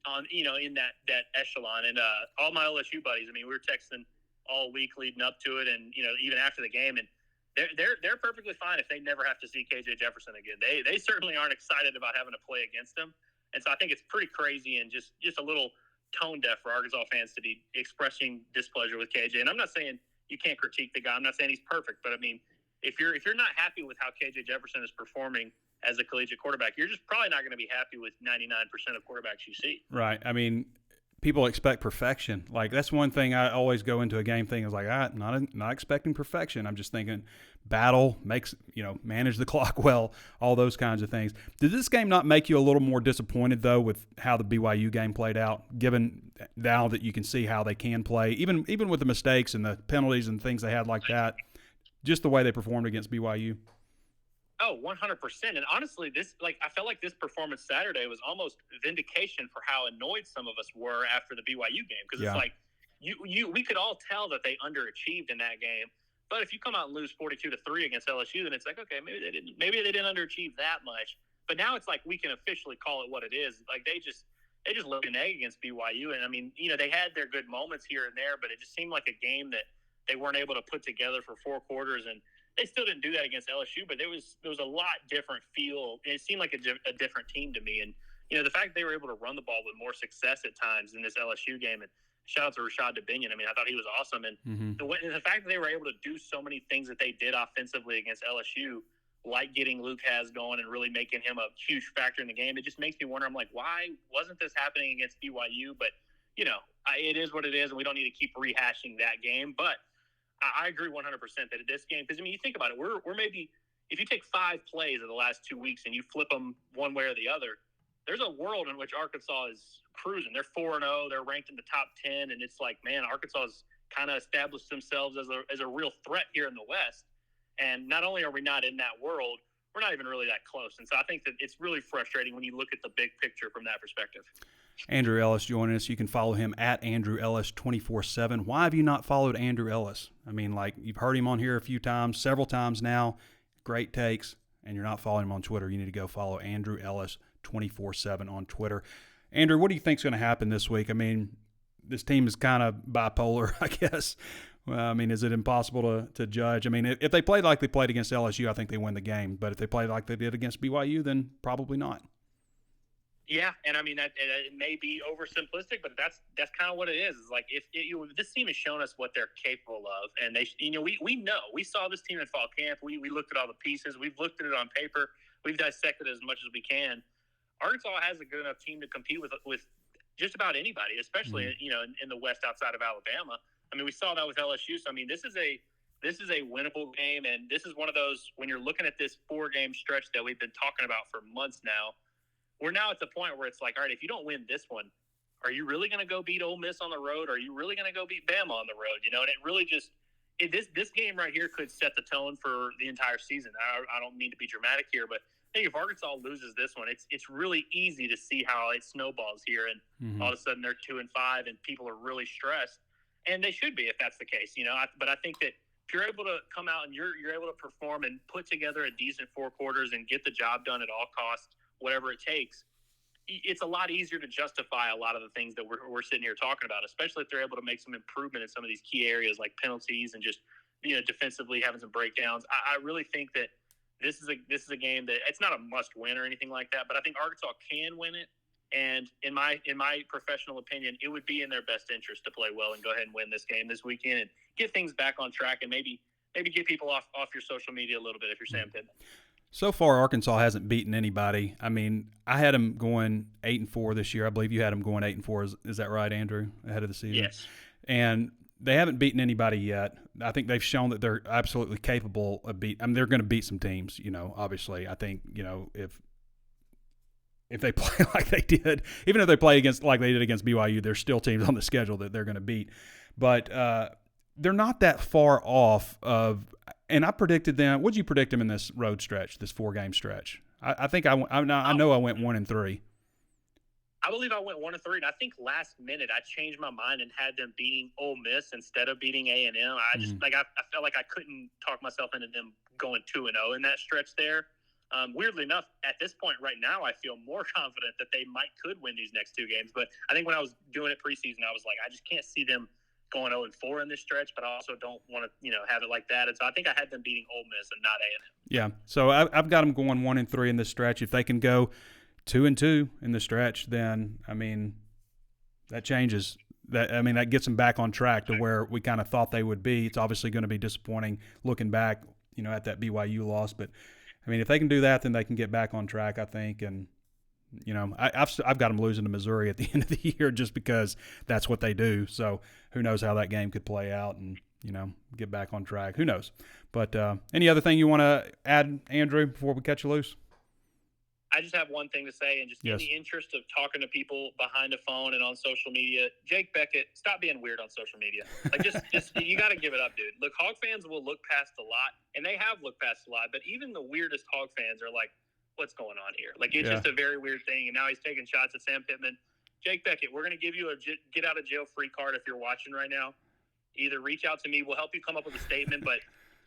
on, you know, in that echelon. And all my LSU buddies, I mean, we were texting all week leading up to it, and you know, even after the game, and they're perfectly fine if they never have to see KJ Jefferson again. They certainly aren't excited about having to play against him. And so I think it's pretty crazy and just a little tone deaf for Arkansas fans to be expressing displeasure with KJ. And I'm not saying you can't critique the guy. I'm not saying he's perfect, but I mean, if you're not happy with how KJ Jefferson is performing as a collegiate quarterback, you're just probably not going to be happy with 99% of quarterbacks you see. Right. I mean, people expect perfection. Like that's one thing I always go into a game thing is like, not expecting perfection. I'm just thinking battle makes, you know, manage the clock well, all those kinds of things. Did this game not make you a little more disappointed though with how the BYU game played out, given now that you can see how they can play, even with the mistakes and the penalties and things they had like that, just the way they performed against BYU? Oh, 100%. And honestly, I felt like this performance Saturday was almost vindication for how annoyed some of us were after the BYU game. Because it's like, we could all tell that they underachieved in that game. But if you come out and lose 42-3 against LSU, then it's like, okay, maybe they didn't underachieve that much. But now it's like we can officially call it what it is. Like they just laid an egg against BYU. And I mean, you know, they had their good moments here and there, but it just seemed like a game that they weren't able to put together for 4 quarters, and they still didn't do that against LSU, but there was a lot different feel. It seemed like a different team to me. And, the fact that they were able to run the ball with more success at times in this LSU game, and shout out to Rashad Dubinion. I mean, I thought he was awesome. And the fact that they were able to do so many things that they did offensively against LSU, like getting Luke Has going and really making him a huge factor in the game, it just makes me wonder, I'm like, why wasn't this happening against BYU? But, it is what it is, and we don't need to keep rehashing that game. But I agree 100% that in this game, because, you think about it, we're maybe – if you take 5 plays of the last 2 weeks and you flip them one way or the other, there's a world in which Arkansas is cruising. They're 4-0. They're ranked in the top 10, and it's like, man, Arkansas has kind of established themselves as a real threat here in the West. And not only are we not in that world, we're not even really that close. And so I think that it's really frustrating when you look at the big picture from that perspective. Andrew Ellis joining us. You can follow him at Andrew Ellis 24/7. Why have you not followed Andrew Ellis? I mean, like, you've heard him on here a few times, several times now. Great takes, and you're not following him on Twitter. You need to go follow Andrew Ellis 24/7 on Twitter. Andrew, what do you think is going to happen this week? I mean, this team is kind of bipolar, I guess. Well, I mean, is it impossible to judge? I mean, if they played like they played against LSU, I think they win the game. But if they played like they did against BYU, then probably not. Yeah, and I mean, it may be oversimplistic, but that's kind of what it is. It's like if this team has shown us what they're capable of, and we know, we saw this team in fall camp. We looked at all the pieces. We've looked at it on paper. We've dissected it as much as we can. Arkansas has a good enough team to compete with just about anybody, especially in the West outside of Alabama. I mean, we saw that with LSU. So I mean, this is a winnable game, and this is one of those, when you're looking at this 4-game stretch that we've been talking about for months now. We're now at the point where it's like, all right, if you don't win this one, are you really going to go beat Ole Miss on the road? Or are you really going to go beat Bama on the road? And it really just this game right here could set the tone for the entire season. I don't mean to be dramatic here, but I think if Arkansas loses this one, it's really easy to see how it snowballs here, and all of a sudden they're 2-5, and people are really stressed, and they should be if that's the case. But I think that if you're able to come out and you're able to perform and put together a decent 4 quarters and get the job done at all costs, whatever it takes, it's a lot easier to justify a lot of the things that we're sitting here talking about, especially if they're able to make some improvement in some of these key areas like penalties and just defensively having some breakdowns. I really think that this is a game that it's not a must win or anything like that, but I think Arkansas can win it. And in my professional opinion, it would be in their best interest to play well and go ahead and win this game this weekend and get things back on track, and maybe get people off your social media a little bit if you're Sam Pittman. So far, Arkansas hasn't beaten anybody. I mean, I had them going 8-4 this year. I believe you had them going 8-4. Is that right, Andrew? Ahead of the season. Yes. And they haven't beaten anybody yet. I think they've shown that they're absolutely capable of they're going to beat some teams. Obviously, I think if they play like they did, even if they play against like they did against BYU, there's still teams on the schedule that they're going to beat. But they're not that far off of. And I predicted them. What did you predict them in this road stretch, this 4-game stretch? I think I know I went 1-3. I believe I went 1-3, and I think last minute I changed my mind and had them beating Ole Miss instead of beating A&M. I just I felt like I couldn't talk myself into them going 2-0 in that stretch there. Weirdly enough, at this point right now, I feel more confident that they could win these next 2 games. But I think when I was doing it preseason, I was like, I just can't see them going 0-4 in this stretch, but I also don't want to, have it like that. And so I think I had them beating Ole Miss and not A&M. Yeah, so I've got them going 1-3 in this stretch. If they can go 2-2 in the stretch, then that changes. That gets them back on track to where we kind of thought they would be. It's obviously going to be disappointing looking back, at that BYU loss. But if they can do that, then they can get back on track, I think. And I've got them losing to Missouri at the end of the year just because that's what they do. So who knows how that game could play out and, get back on track. Who knows? But any other thing you want to add, Andrew, before we cut you loose? I just have one thing to say, and just in the interest of talking to people behind the phone and on social media, Jake Beckett, stop being weird on social media. Like, just you got to give it up, dude. Look, Hog fans will look past a lot, and they have looked past a lot, but even the weirdest Hog fans are like, what's going on here? Like, it's just a very weird thing, and now he's taking shots at Sam Pittman. Jake Beckett, we're going to give you a get-out-of-jail-free card if you're watching right now. Either reach out to me, we'll help you come up with a statement, but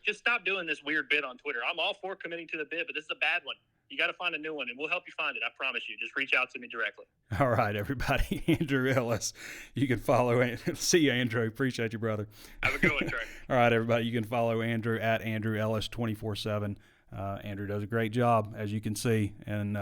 just stop doing this weird bit on Twitter. I'm all for committing to the bid, but this is a bad one. You got to find a new one, and we'll help you find it. I promise you. Just reach out to me directly. All right, everybody. Andrew Ellis. You can follow – see you, Andrew. Appreciate you, brother. Have a good one, Trey. All right, everybody. You can follow Andrew at Andrew Ellis 24/7. Andrew does a great job, as you can see, and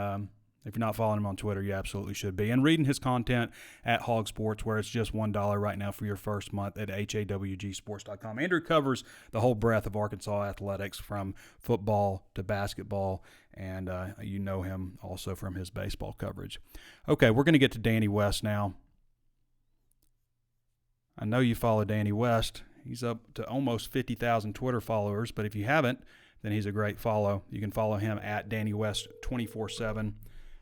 if you're not following him on Twitter, you absolutely should be. And reading his content at HawgSports, where it's just $1 right now for your first month at HawgSports.com. Andrew covers the whole breadth of Arkansas athletics, from football to basketball, and you know him also from his baseball coverage. Okay, we're going to get to Danny West now. I know you follow Danny West. He's up to almost 50,000 Twitter followers, but if you haven't, then he's a great follow. You can follow him at Danny West 24/7.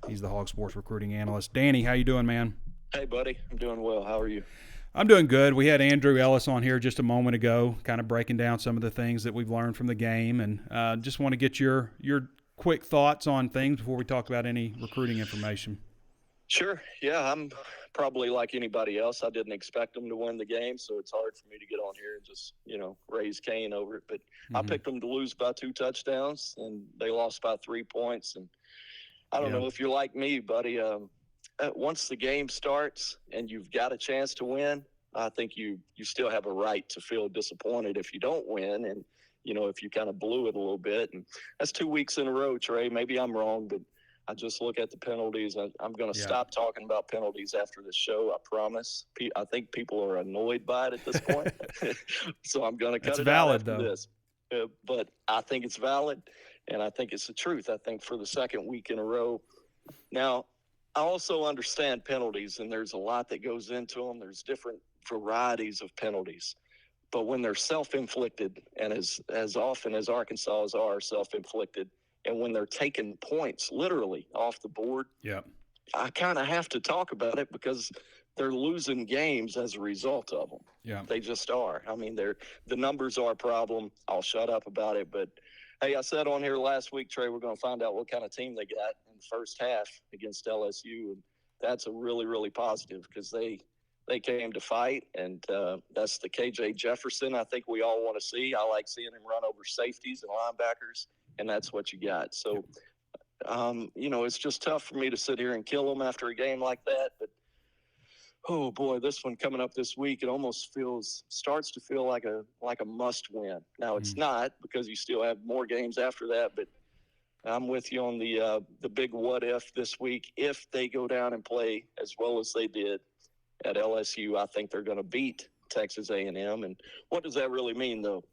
He's the HawgSports recruiting analyst. Danny, how you doing, man? Hey, buddy. I'm doing well. How are you? I'm doing good. We had Andrew Ellis on here just a moment ago, kind of breaking down some of the things that we've learned from the game, and just want to get your quick thoughts on things before we talk about any recruiting information. Sure. Yeah, I'm probably like anybody else. I didn't expect them to win the game, so it's hard for me to get on here and just, raise Cain over it. But I picked them to lose by 2 touchdowns, and they lost by 3 points. And I don't know if you're like me, buddy. Once the game starts and you've got a chance to win, I think you still have a right to feel disappointed if you don't win, and if you kind of blew it a little bit. And that's 2 weeks in a row, Trey. Maybe I'm wrong, but I just look at the penalties. I'm going to stop talking about penalties after this show. I promise. I think people are annoyed by it at this point, so I'm going to cut it valid, out after this. But I think it's valid. And I think it's the truth. I think for the second week in a row. Now, I also understand penalties, and there's a lot that goes into them. There's different varieties of penalties. But when they're self-inflicted, and as often as Arkansas are self-inflicted, and when they're taking points literally off the board, I kind of have to talk about it because they're losing games as a result of them. Yeah, they just are. I mean, the numbers are a problem. I'll shut up about it, but hey, I said on here last week, Trey, we're going to find out what kind of team they got in the first half against LSU, and that's a really, really positive because they came to fight, and that's the KJ Jefferson I think we all want to see. I like seeing him run over safeties and linebackers, and that's what you got. So, it's just tough for me to sit here and kill them after a game like that, but oh boy, this one coming up this week, it almost starts to feel like a must win. Now it's not, because you still have more games after that, but I'm with you on the big what if this week. If they go down and play as well as they did at LSU, I think they're going to beat Texas A&M. And what does that really mean, though?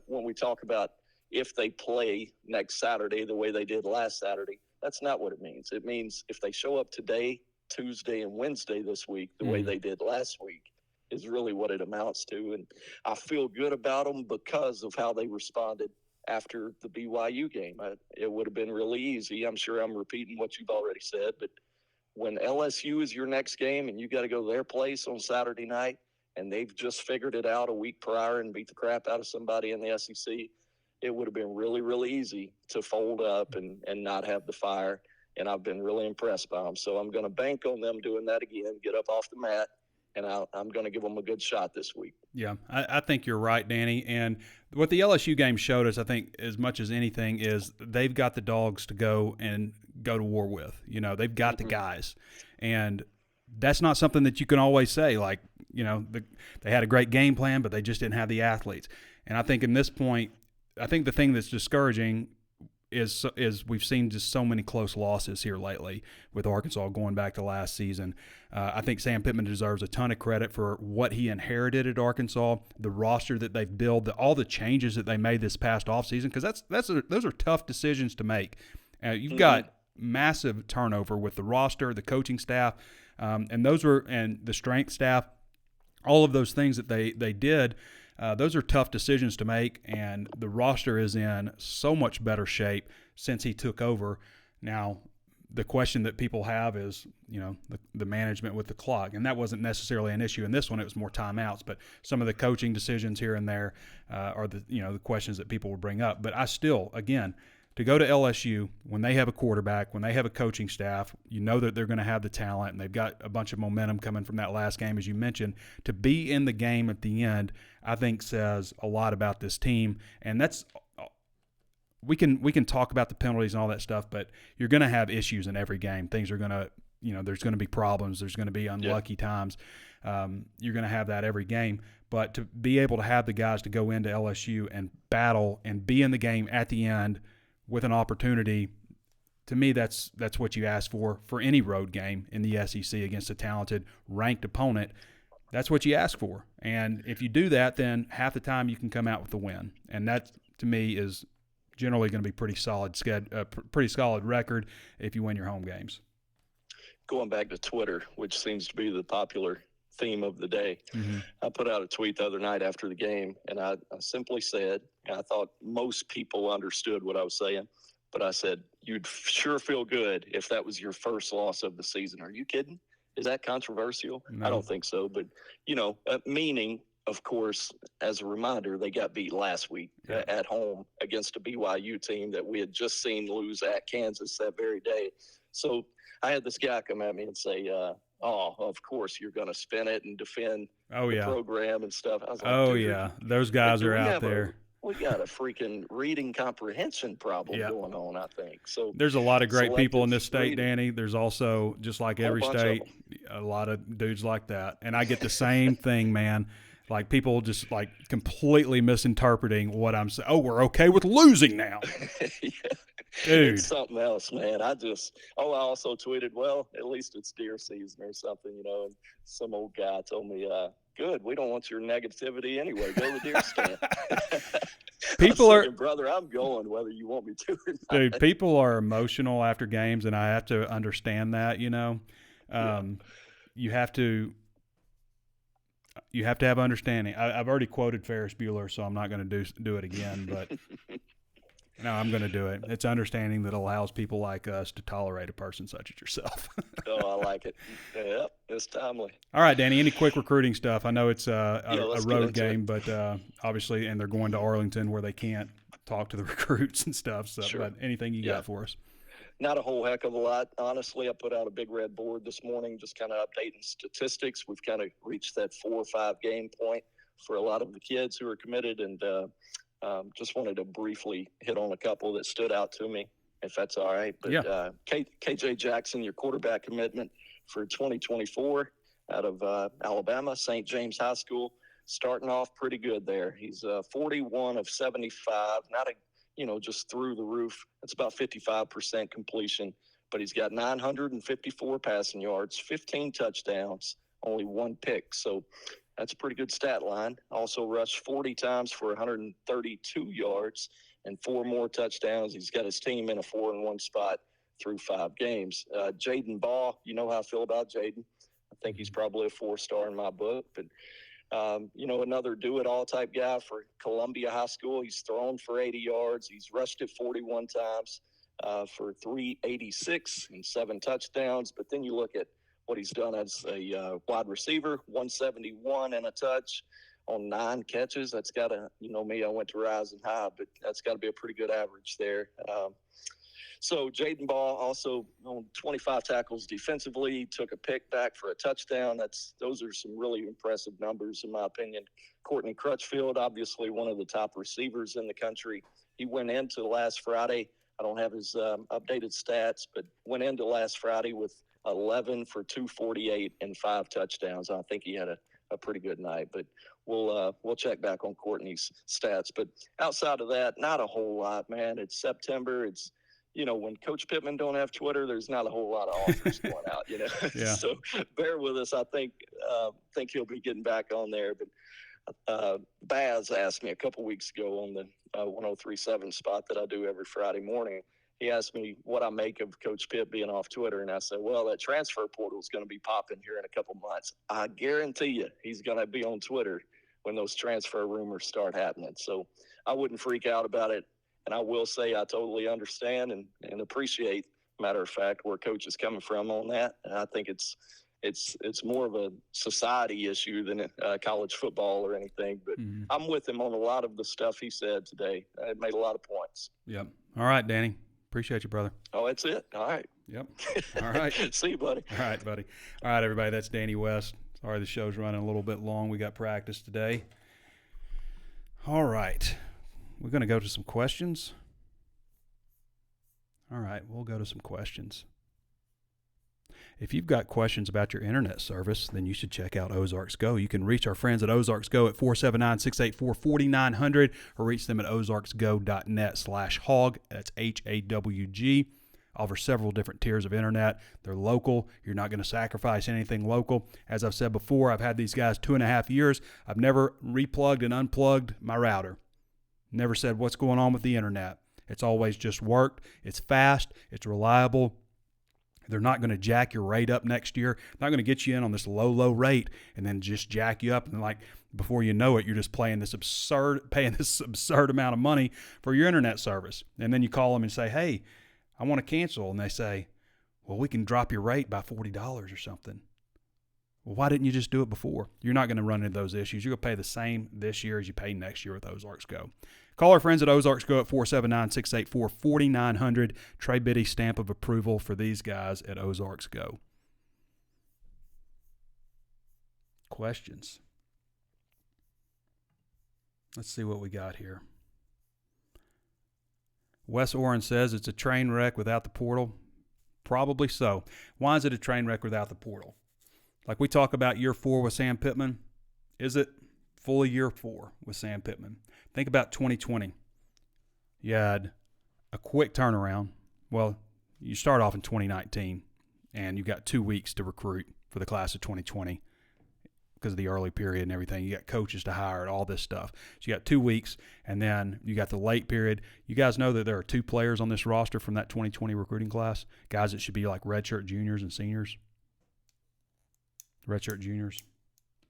When we talk about if they play next Saturday the way they did last Saturday, that's not what it means. It means if they show up today, Tuesday, and Wednesday this week the way they did last week is really what it amounts to. And I feel good about them because of how they responded after the BYU game. It would have been really easy. I'm sure I'm repeating what you've already said, but when LSU is your next game and you got to go to their place on Saturday night and they've just figured it out a week prior and beat the crap out of somebody in the SEC, it would have been really, really easy to fold up and not have the fire. And I've been really impressed by them. So I'm going to bank on them doing that again, get up off the mat, and I'm going to give them a good shot this week. Yeah, I think you're right, Danny. And what the LSU game showed us, I think, as much as anything, is they've got the dogs to go to war with. They've got the guys. And that's not something that you can always say, like, they had a great game plan, but they just didn't have the athletes. And I think in this point, I think the thing that's discouraging is we've seen just so many close losses here lately with Arkansas going back to last season. I think Sam Pittman deserves a ton of credit for what he inherited at Arkansas, the roster that they've built, all the changes that they made this past offseason, because those are tough decisions to make. You've got massive turnover with the roster, the coaching staff, and the strength staff, all of those things that they did. Those are tough decisions to make, and the roster is in so much better shape since he took over. Now, the question that people have is, the management with the clock, and that wasn't necessarily an issue in this one. It was more timeouts, but some of the coaching decisions here and there are the questions that people will bring up. But I still, again, to go to LSU when they have a quarterback, when they have a coaching staff, that they're going to have the talent, and they've got a bunch of momentum coming from that last game, as you mentioned. To be in the game at the end, I think says a lot about this team, and that's we can talk about the penalties and all that stuff, but you're going to have issues in every game. Things are going to, there's going to be problems. There's going to be unlucky times. You're going to have that every game. But to be able to have the guys to go into LSU and battle and be in the game at the end with an opportunity, to me, that's what you ask for any road game in the SEC against a talented, ranked opponent. That's what you ask for. And if you do that, then half the time you can come out with a win. And that, to me, is generally going to be pretty solid record if you win your home games. Going back to Twitter, which seems to be the popular theme of the day, I put out a tweet the other night after the game, and I simply said, and I thought most people understood what I was saying, but I said, you'd sure feel good if that was your first loss of the season. Are you kidding? Is that controversial? No. I don't think so. But, meaning, of course, as a reminder, they got beat last week at home against a BYU team that we had just seen lose at Kansas that very day. So I had this guy come at me and say, of course you're going to spin it and defend the program and stuff. I was like, those guys are out there. We got a freaking reading comprehension problem going on, I think. So there's a lot of great people in this state, Danny. There's also, just like every state, a lot of dudes like that. And I get the same thing, man. Like people just like completely misinterpreting what I'm saying. Oh, we're okay with losing now. Dude. It's something else, man. I also tweeted, well, at least it's deer season or something, and some old guy told me, good, we don't want your negativity anyway. Go to the deer stand. People are, brother, I'm going whether you want me to or not. Dude, people are emotional after games, and I have to understand that, You have to have understanding. I've already quoted Ferris Bueller, so I'm not going to do it again, but no, I'm going to do it. It's understanding that allows people like us to tolerate a person such as yourself. Oh, I like it. Yep, it's timely. All right, Danny, any quick recruiting stuff? I know it's a road game, but obviously, and they're going to Arlington where they can't talk to the recruits and stuff. So, sure. But anything you got for us? Not a whole heck of a lot. Honestly, I put out a big red board this morning, just kind of updating statistics. We've kind of reached that 4 or 5 game point for a lot of the kids who are committed, and just wanted to briefly hit on a couple that stood out to me, if that's all right. But KJ Jackson, your quarterback commitment for 2024 out of Alabama, St. James High School, starting off pretty good there. He's 41 of 75, not just through the roof. It's about 55% completion, but he's got 954 passing yards, 15 touchdowns, only 1 pick. So that's a pretty good stat line. Also rushed 40 times for 132 yards and 4 more touchdowns. He's got his team in a 4-1 spot through 5 games. Jaden Baugh, you know how I feel about Jaden. I think he's probably a 4-star in my book. But, another do-it-all type guy for Columbia High School. He's thrown for 80 yards. He's rushed it 41 times for 386 and 7 touchdowns. But then you look at what he's done as a wide receiver, 171 and a touch on 9 catches. That's got to, me, I went to Rising High, but that's got to be a pretty good average there. So Jaden Baugh also on 25 tackles defensively, took a pick back for a touchdown. Those are some really impressive numbers in my opinion. Courtney Crutchfield, obviously one of the top receivers in the country. He went into last Friday. I don't have his updated stats, but went into last Friday with 11 for 248 and 5 touchdowns. I think he had a pretty good night, but we'll check back on Courtney's stats. But outside of that, not a whole lot, man. It's September. It's, when Coach Pittman don't have Twitter, there's not a whole lot of offers going out, Yeah. So bear with us. I think he'll be getting back on there. But Baz asked me a couple weeks ago on the 103.7 spot that I do every Friday morning. He asked me what I make of Coach Pitt being off Twitter, and I said, well, that transfer portal is going to be popping here in a couple months. I guarantee you he's going to be on Twitter when those transfer rumors start happening. So I wouldn't freak out about it. And I will say I totally understand and appreciate, matter of fact, where Coach is coming from on that. And I think it's more of a society issue than college football or anything. But I'm with him on a lot of the stuff he said today. It made a lot of points. Yep. All right, Danny. Appreciate you, brother. Oh, that's it. All right. Yep. All right. See you, buddy. All right, buddy. All right, everybody. That's Danny West. Sorry the show's running a little bit long. We got practice today. All right. We're going to go to some questions. All right, we'll go to some questions. If you've got questions about your internet service, then you should check out Ozarks Go. You can reach our friends at Ozarks Go at 479-684-4900 or reach them at ozarksgo.net/hawg. That's HAWG. Offer several different tiers of internet. They're local. You're not going to sacrifice anything local. As I've said before, I've had these guys 2.5 years. I've never replugged and unplugged my router. Never said what's going on with the internet. It's always just worked. It's fast. It's reliable. They're not going to jack your rate up next year. They're not going to get you in on this low rate and then just jack you up. And like before you know it, you're just paying this absurd amount of money for your internet service. And then you call them and say, hey, I want to cancel. And they say, well, we can drop your rate by $40 or something. Well, why didn't you just do it before? You're not going to run into those issues. You're going to pay the same this year as you pay next year with Ozarks Go. Call our friends at Ozarks Go at 479-684-4900. Trey Biddy stamp of approval for these guys at Ozarks Go. Questions. Let's see what we got here. Wes Oren says it's a train wreck without the portal. Probably so. Why is it a train wreck without the portal? Like we talk about year 4 with Sam Pittman. Is it fully year 4 with Sam Pittman? Think about 2020. You had a quick turnaround. Well, you start off in 2019, and you got 2 weeks to recruit for the class of 2020 because of the early period and everything. You got coaches to hire and all this stuff. So you got 2 weeks, and then you got the late period. You guys know that there are 2 players on this roster from that 2020 recruiting class, guys that should be like redshirt juniors and seniors. Redshirt juniors.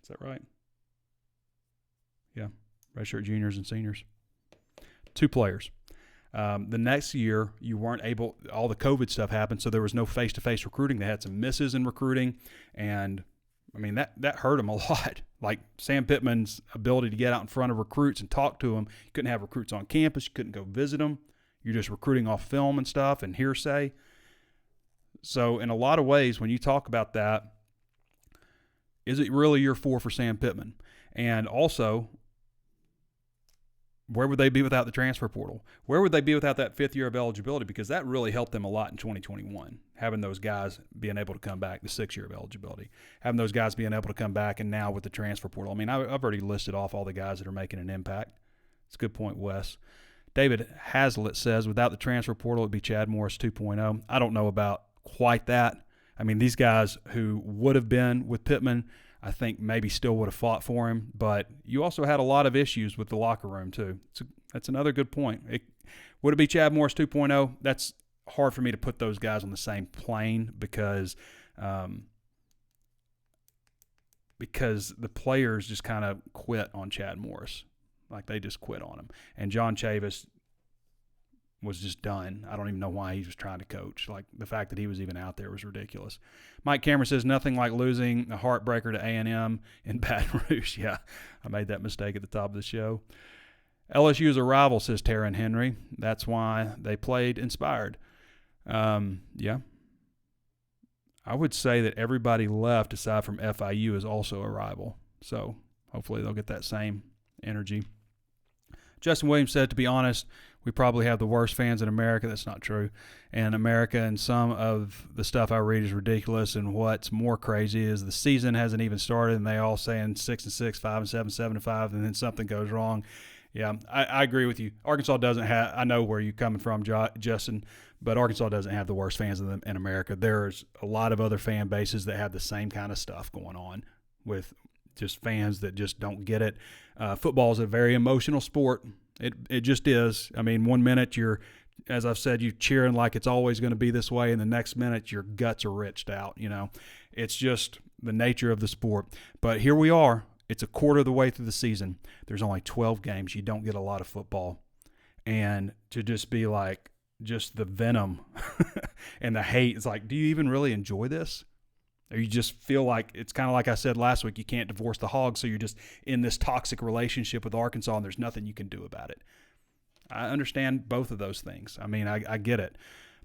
Is that right? Yeah. Redshirt juniors and seniors. 2 players. The next year, you weren't able, all the COVID stuff happened, so there was no face-to-face recruiting. They had some misses in recruiting, and, I mean, that hurt them a lot. Like Sam Pittman's ability to get out in front of recruits and talk to them. You couldn't have recruits on campus. You couldn't go visit them. You're just recruiting off film and stuff and hearsay. So in a lot of ways, when you talk about that, is it really year 4 for Sam Pittman? And also, where would they be without the transfer portal? Where would they be without that 5th year of eligibility? Because that really helped them a lot in 2021, having those guys being able to come back, the 6th year of eligibility, having those guys being able to come back, and now with the transfer portal. I mean, I've already listed off all the guys that are making an impact. It's a good point, Wes. David Hazlitt says, without the transfer portal, it would be Chad Morris 2.0. I don't know about quite that. I mean, these guys who would have been with Pittman, I think maybe still would have fought for him, but you also had a lot of issues with the locker room too. That's another good point. Would it be Chad Morris 2.0? That's hard for me to put those guys on the same plane because the players just kind of quit on Chad Morris. Like they just quit on him. And John Chavis was just done. I don't even know why he was trying to coach. Like the fact that he was even out there was ridiculous. Mike Cameron says nothing like losing a heartbreaker to A&M in Baton Rouge. Yeah, I made that mistake at the top of the show. LSU is a rival, says Taryn Henry. That's why they played inspired. Yeah. I would say that everybody left aside from FIU is also a rival. So hopefully they'll get that same energy. Justin Williams said, to be honest, we probably have the worst fans in America. That's not true. And America, and some of the stuff I read is ridiculous. And what's more crazy is the season hasn't even started, and they all saying 6-6, 5-7, 7-5, and then something goes wrong. Yeah, I agree with you. Arkansas doesn't have – I know where you're coming from, Justin, but Arkansas doesn't have the worst fans in America. There's a lot of other fan bases that have the same kind of stuff going on with just fans that just don't get it. Football is a very emotional sport. It just is. I mean, 1 minute you're, as I've said, you're cheering like it's always going to be this way, and the next minute your guts are wrenched out, you know. It's just the nature of the sport. But here we are. It's a quarter of the way through the season. There's only 12 games. You don't get a lot of football. And to just be like, just the venom and the hate, it's like, do you even really enjoy this? Or you just feel like, it's kind of like I said last week, you can't divorce the Hogs, so you're just in this toxic relationship with Arkansas and there's nothing you can do about it. I understand both of those things. I mean, I get it.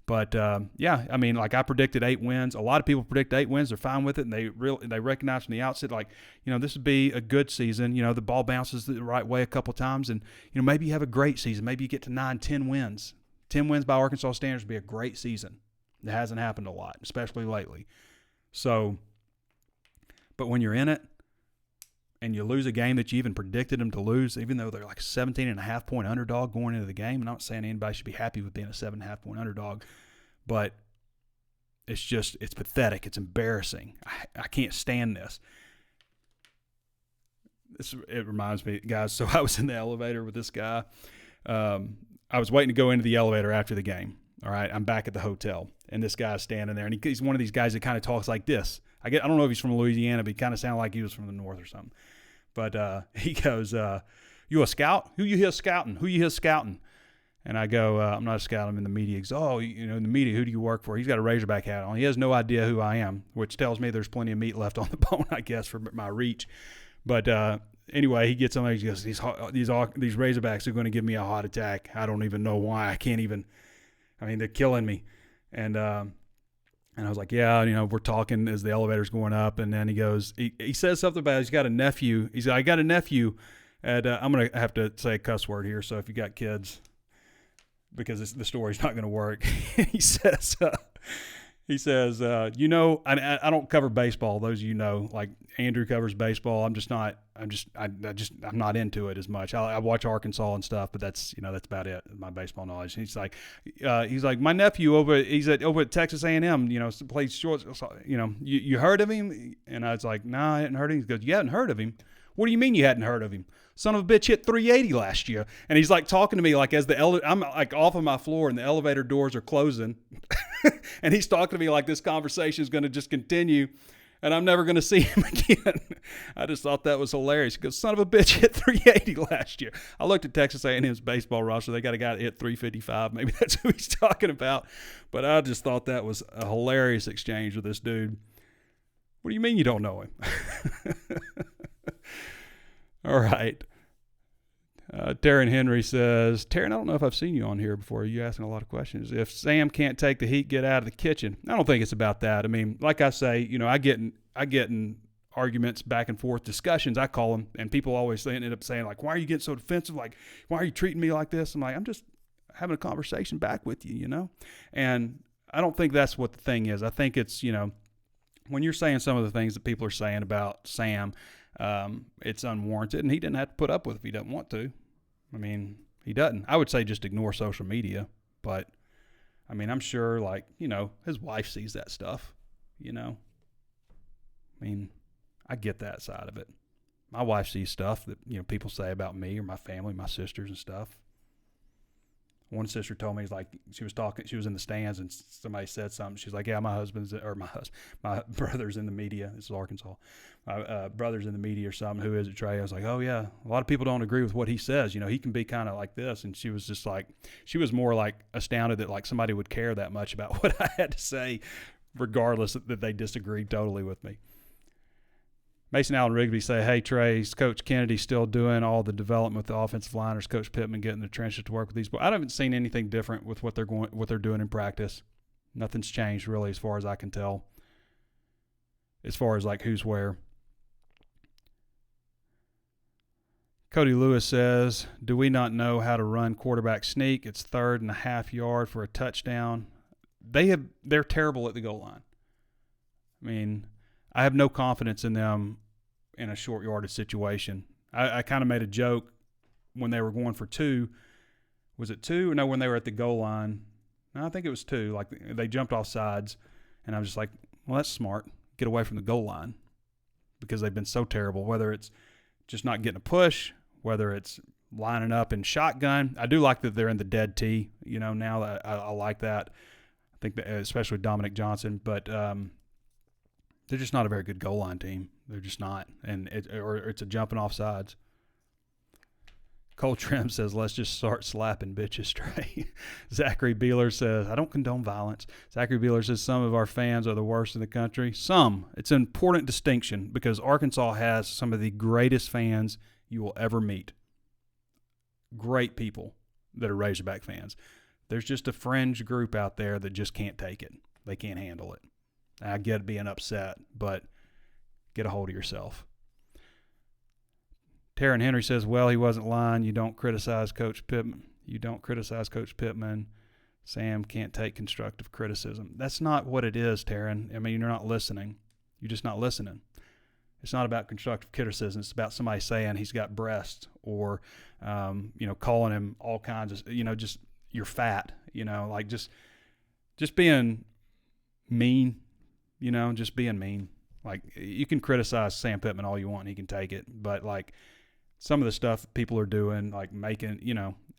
But, yeah, I mean, like I predicted 8 wins. A lot of people predict 8 wins. They're fine with it, and they recognize from the outset, like, you know, this would be a good season. You know, the ball bounces the right way a couple times, and, you know, maybe you have a great season. Maybe you get to 9, 10 wins. 10 wins by Arkansas standards would be a great season. It hasn't happened a lot, especially lately. So, but when you're in it and you lose a game that you even predicted them to lose, even though they're like 17.5-point underdog going into the game, I'm not saying anybody should be happy with being a 7.5-point underdog, but it's pathetic. It's embarrassing. I can't stand this. It reminds me, guys, so I was in the elevator with this guy. I was waiting to go into the elevator after the game. All right, I'm back at the hotel, and this guy's standing there, and he's one of these guys that kind of talks like this. I don't know if he's from Louisiana, but he kind of sounded like he was from the north or something. But he goes, "You a scout? Who you here scouting? Who you here scouting?" And I go, "I'm not a scout. I'm in the media." He goes, "Oh, in the media, who do you work for?" He's got a Razorback hat on. He has no idea who I am, which tells me there's plenty of meat left on the bone, I guess, for my reach. But anyway, he gets on there. He goes, these Razorbacks are going to give me a heart attack. I don't even know why. They're killing me. And I was like, yeah, we're talking as the elevator's going up. And then he goes, he says something about he's got a nephew. He's like, I got a nephew. And I'm going to have to say a cuss word here. So if you got kids, because the story's not going to work, he says, I don't cover baseball. Those of like Andrew covers baseball. I'm not into it as much. I watch Arkansas and stuff, but that's about it. My baseball knowledge. He's like, my nephew he's over at Texas A&M, plays short. You heard of him? And I was like, no, I hadn't heard of him. He goes, you hadn't heard of him? What do you mean you hadn't heard of him? Son of a bitch hit 380 last year. And he's like talking to me like I'm like off of my floor and the elevator doors are closing. And he's talking to me like this conversation is going to just continue and I'm never going to see him again. I just thought that was hilarious. He goes, son of a bitch hit 380 last year. I looked at Texas A&M's baseball roster. They got a guy that hit 355. Maybe that's who he's talking about. But I just thought that was a hilarious exchange with this dude. What do you mean you don't know him? All right. Taryn Henry says, Taryn, I don't know if I've seen you on here before. You're asking a lot of questions. If Sam can't take the heat, get out of the kitchen. I don't think it's about that. I mean, like I say, I get in arguments, back and forth discussions, I call them, and people always end up saying, like, why are you getting so defensive? Like, why are you treating me like this? I'm like, I'm just having a conversation back with you, And I don't think that's what the thing is. I think it's, when you're saying some of the things that people are saying about Sam, it's unwarranted, and he didn't have to put up with it if he doesn't want to. I mean, he doesn't. I would say just ignore social media, but I mean, I'm sure his wife sees that stuff, I mean, I get that side of it. My wife sees stuff that, people say about me or my family, my sisters and stuff. One sister told me, she was in the stands and somebody said something. She's like, yeah, my brother's in the media. This is Arkansas. My brother's in the media or something. Who is it, Trey? I was like, oh yeah. A lot of people don't agree with what he says. He can be kind of like this. And she was just like, she was more like astounded that somebody would care that much about what I had to say, regardless that they disagreed totally with me. Mason Allen Rigby say, hey, Trey, is Coach Kennedy still doing all the development with the offensive line, or is Coach Pittman getting the trenches to work with these boys? I haven't seen anything different with what they're doing in practice. Nothing's changed really, as far as I can tell, as far as who's where. Cody Lewis says, do we not know how to run quarterback sneak? It's 3rd and a half yard for a touchdown. They're terrible at the goal line. I mean, I have no confidence in them in a short yardage situation. I kind of made a joke when they were going for 2. Was it 2? No, when they were at the goal line. No, I think it was 2. Like, they jumped off sides, and I was just like, well, that's smart. Get away from the goal line, because they've been so terrible, whether it's just not getting a push, whether it's lining up in shotgun. I do like that they're in the dead tee, now that I like that. I think that, especially Dominic Johnson, but they're just not a very good goal line team. They're just not. And it's a jumping off sides. Cole Trim says, let's just start slapping bitches straight. Zachary Beeler says, I don't condone violence. Zachary Beeler says, some of our fans are the worst in the country. Some. It's an important distinction, because Arkansas has some of the greatest fans you will ever meet. Great people that are Razorback fans. There's just a fringe group out there that just can't take it. They can't handle it. I get being upset, but get a hold of yourself. Taryn Henry says, well, he wasn't lying. You don't criticize Coach Pittman. Sam can't take constructive criticism. That's not what it is, Taryn. I mean, you're not listening. You're just not listening. It's not about constructive criticism. It's about somebody saying he's got breasts or, calling him all kinds of, just you're fat, like just being mean, just being mean. Like, you can criticize Sam Pittman all you want and he can take it. But, like, some of the stuff people are doing, like making,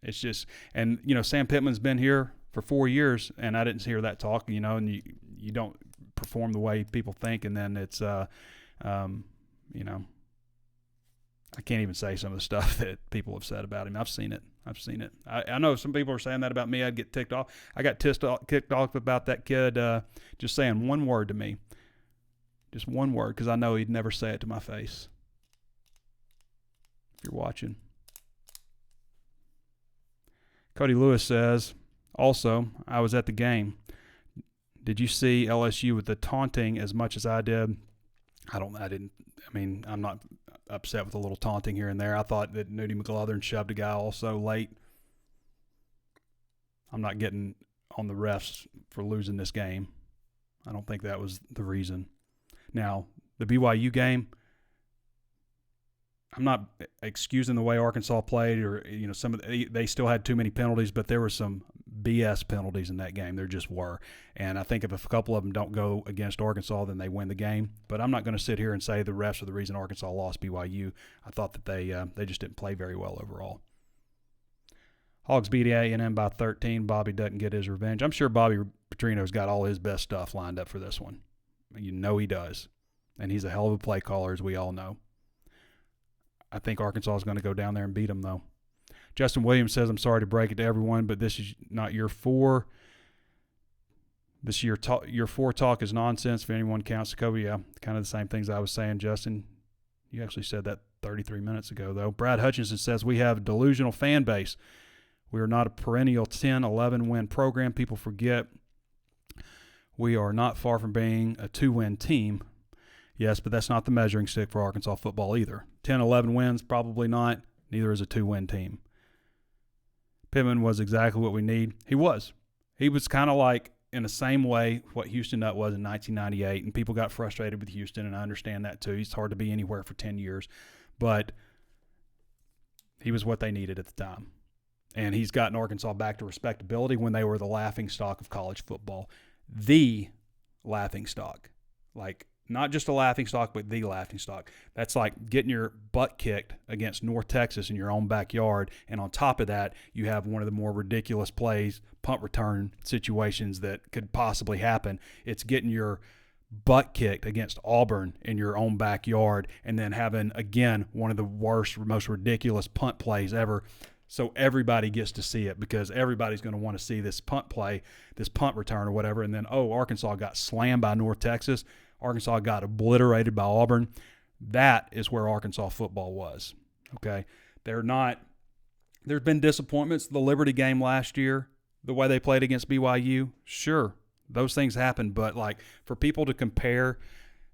it's just – and, Sam Pittman's been here for 4 years, and I didn't hear that talk, and you don't perform the way people think, and then it's I can't even say some of the stuff that people have said about him. I've seen it. I know some people are saying that about me. I'd get ticked off. I got kicked off about that kid just saying one word to me. Just one word, because I know he'd never say it to my face. If you're watching. Cody Lewis says, also, I was at the game. Did you see LSU with the taunting as much as I did? I'm not upset with a little taunting here and there. I thought that Nudie McLaughlin shoved a guy also late. I'm not getting on the refs for losing this game. I don't think that was the reason. Now, the BYU game, I'm not excusing the way Arkansas played, or they still had too many penalties, but there were some BS penalties in that game. There just were, and I think if a couple of them don't go against Arkansas, then they win the game. But I'm not going to sit here and say the refs are the reason Arkansas lost BYU. I thought that they just didn't play very well overall. Hogs beat A&M by 13. Bobby doesn't get his revenge. I'm sure Bobby Petrino's got all his best stuff lined up for this one. He does, and he's a hell of a play caller, as we all know. I think Arkansas is going to go down there and beat them, though. Justin Williams says, I'm sorry to break it to everyone, but this is not year 4. This year 4 talk is nonsense if anyone counts. Kobe, yeah, kind of the same things I was saying, Justin. You actually said that 33 minutes ago, though. Brad Hutchinson says, we have a delusional fan base. We are not a perennial 10, 11-win program. People forget we are not far from being a 2-win team. Yes, but that's not the measuring stick for Arkansas football either. 10, 11 wins, probably not. Neither is a 2-win team. Pittman was exactly what we need. He was. He was kind of like, in the same way, what Houston Nutt was in 1998, and people got frustrated with Houston, and I understand that too. It's hard to be anywhere for 10 years. But he was what they needed at the time. And he's gotten Arkansas back to respectability when they were the laughingstock of college football. The laughingstock. Like, not just a laughingstock, but the laughingstock. That's like getting your butt kicked against North Texas in your own backyard, and on top of that, you have one of the more ridiculous plays, punt return situations that could possibly happen. It's getting your butt kicked against Auburn in your own backyard, and then having, again, one of the worst, most ridiculous punt plays ever. So everybody gets to see it, because everybody's going to want to see this punt play, this punt return or whatever, and then, Arkansas got slammed by North Texas. Arkansas got obliterated by Auburn. That is where Arkansas football was, okay? There's been disappointments. The Liberty game last year, the way they played against BYU, sure, those things happen. But, like, for people to compare,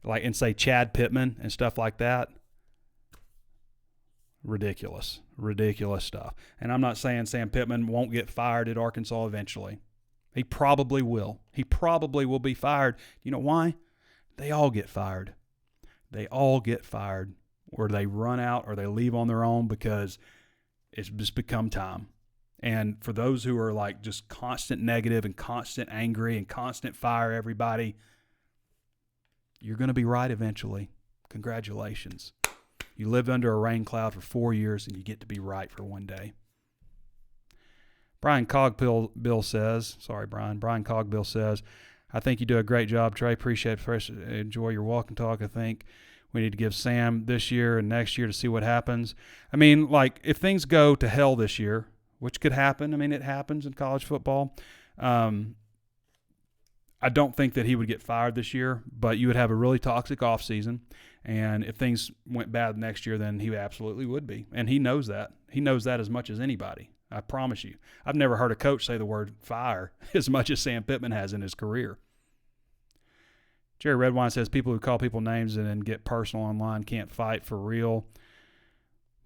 like, and say Chad Pittman and stuff like that, ridiculous stuff. And I'm not saying Sam Pittman won't get fired at Arkansas eventually. He probably will. He probably will be fired. You know why? They all get fired. Or they run out, or they leave on their own, because it's just become time. And for those who are like just constant negative and constant angry and constant fire everybody, you're going to be right eventually. Congratulations. You lived under a rain cloud for 4 years, and you get to be right for one day. Brian Cogbill says, I think you do a great job, Trey. Appreciate it. Enjoy your walk and talk. I think we need to give Sam this year and next year to see what happens. I mean, like, if things go to hell this year, which could happen. I mean, it happens in college football. I don't think that he would get fired this year, but you would have a really toxic offseason. And if things went bad next year, then he absolutely would be. And he knows that. He knows that as much as anybody. I promise you. I've never heard a coach say the word fire as much as Sam Pittman has in his career. Jerry Redwine says people who call people names and then get personal online can't fight for real.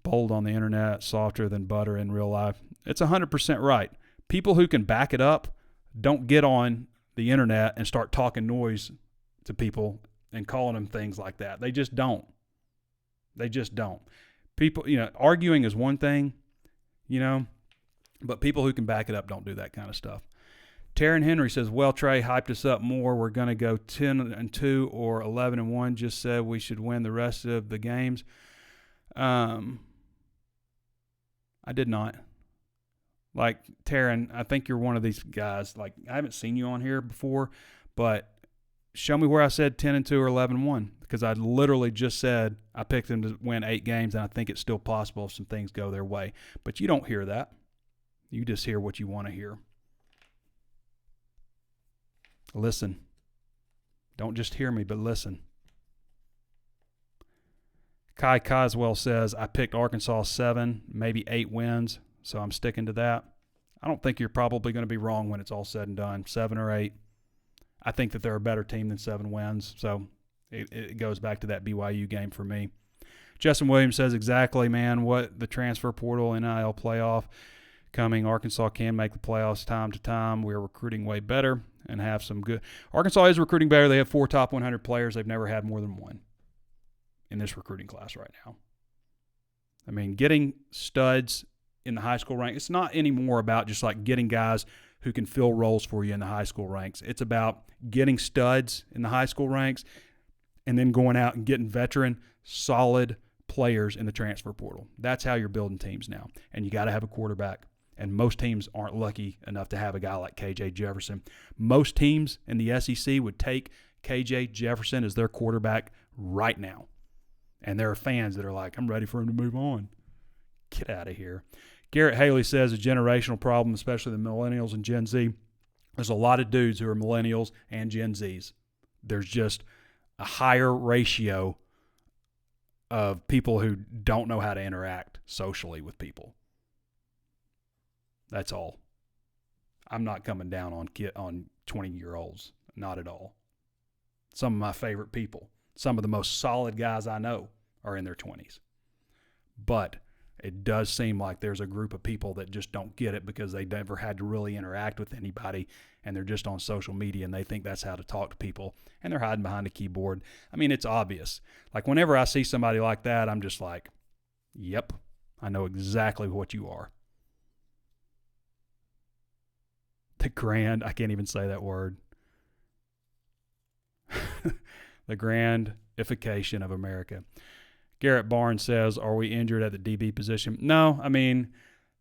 Bold on the internet, softer than butter in real life. It's 100% right. People who can back it up, don't get on the internet and start talking noise to people and calling them things like that. They just don't. They just don't. People, arguing is one thing, but people who can back it up don't do that kind of stuff. Taryn Henry says, well, Trey hyped us up more. We're going to go 10-2 or 11-1. Just said we should win the rest of the games. I did not. Like, Taryn, I think you're one of these guys. Like, I haven't seen you on here before, but show me where I said 10-2 or 11-1, because I literally just said I picked them to win 8 games, and I think it's still possible if some things go their way. But you don't hear that. You just hear what you want to hear. Listen. Don't just hear me, but listen. Kai Coswell says, I picked Arkansas 7, maybe 8 wins, so I'm sticking to that. I don't think you're probably going to be wrong when it's all said and done, 7 or 8. I think that they're a better team than 7 wins, so it goes back to that BYU game for me. Justin Williams says, exactly, man, what the transfer portal NIL playoff coming. Arkansas can make the playoffs time to time. We're recruiting way better and have some good. Arkansas is recruiting better. They have 4 top 100 players. They've never had more than 1 in this recruiting class right now. I mean, getting studs in the high school ranks, it's not anymore about just like getting guys who can fill roles for you in the high school ranks. It's about getting studs in the high school ranks and then going out and getting veteran, solid players in the transfer portal. That's how you're building teams now. And you got to have a quarterback. And most teams aren't lucky enough to have a guy like KJ Jefferson. Most teams in the SEC would take KJ Jefferson as their quarterback right now. And there are fans that are like, I'm ready for him to move on. Get out of here. Garrett Haley says a generational problem, especially the millennials and Gen Z. There's a lot of dudes who are millennials and Gen Zs. There's just a higher ratio of people who don't know how to interact socially with people. That's all. I'm not coming down on 20-year-olds. Not at all. Some of my favorite people, some of the most solid guys I know are in their 20s. But it does seem like there's a group of people that just don't get it because they never had to really interact with anybody, and they're just on social media, and they think that's how to talk to people, and they're hiding behind a keyboard. I mean, it's obvious. Like, whenever I see somebody like that, I'm just like, yep, I know exactly what you are. I can't even say that word. The grandification of America. Garrett Barnes says, are we injured at the DB position? No, I mean,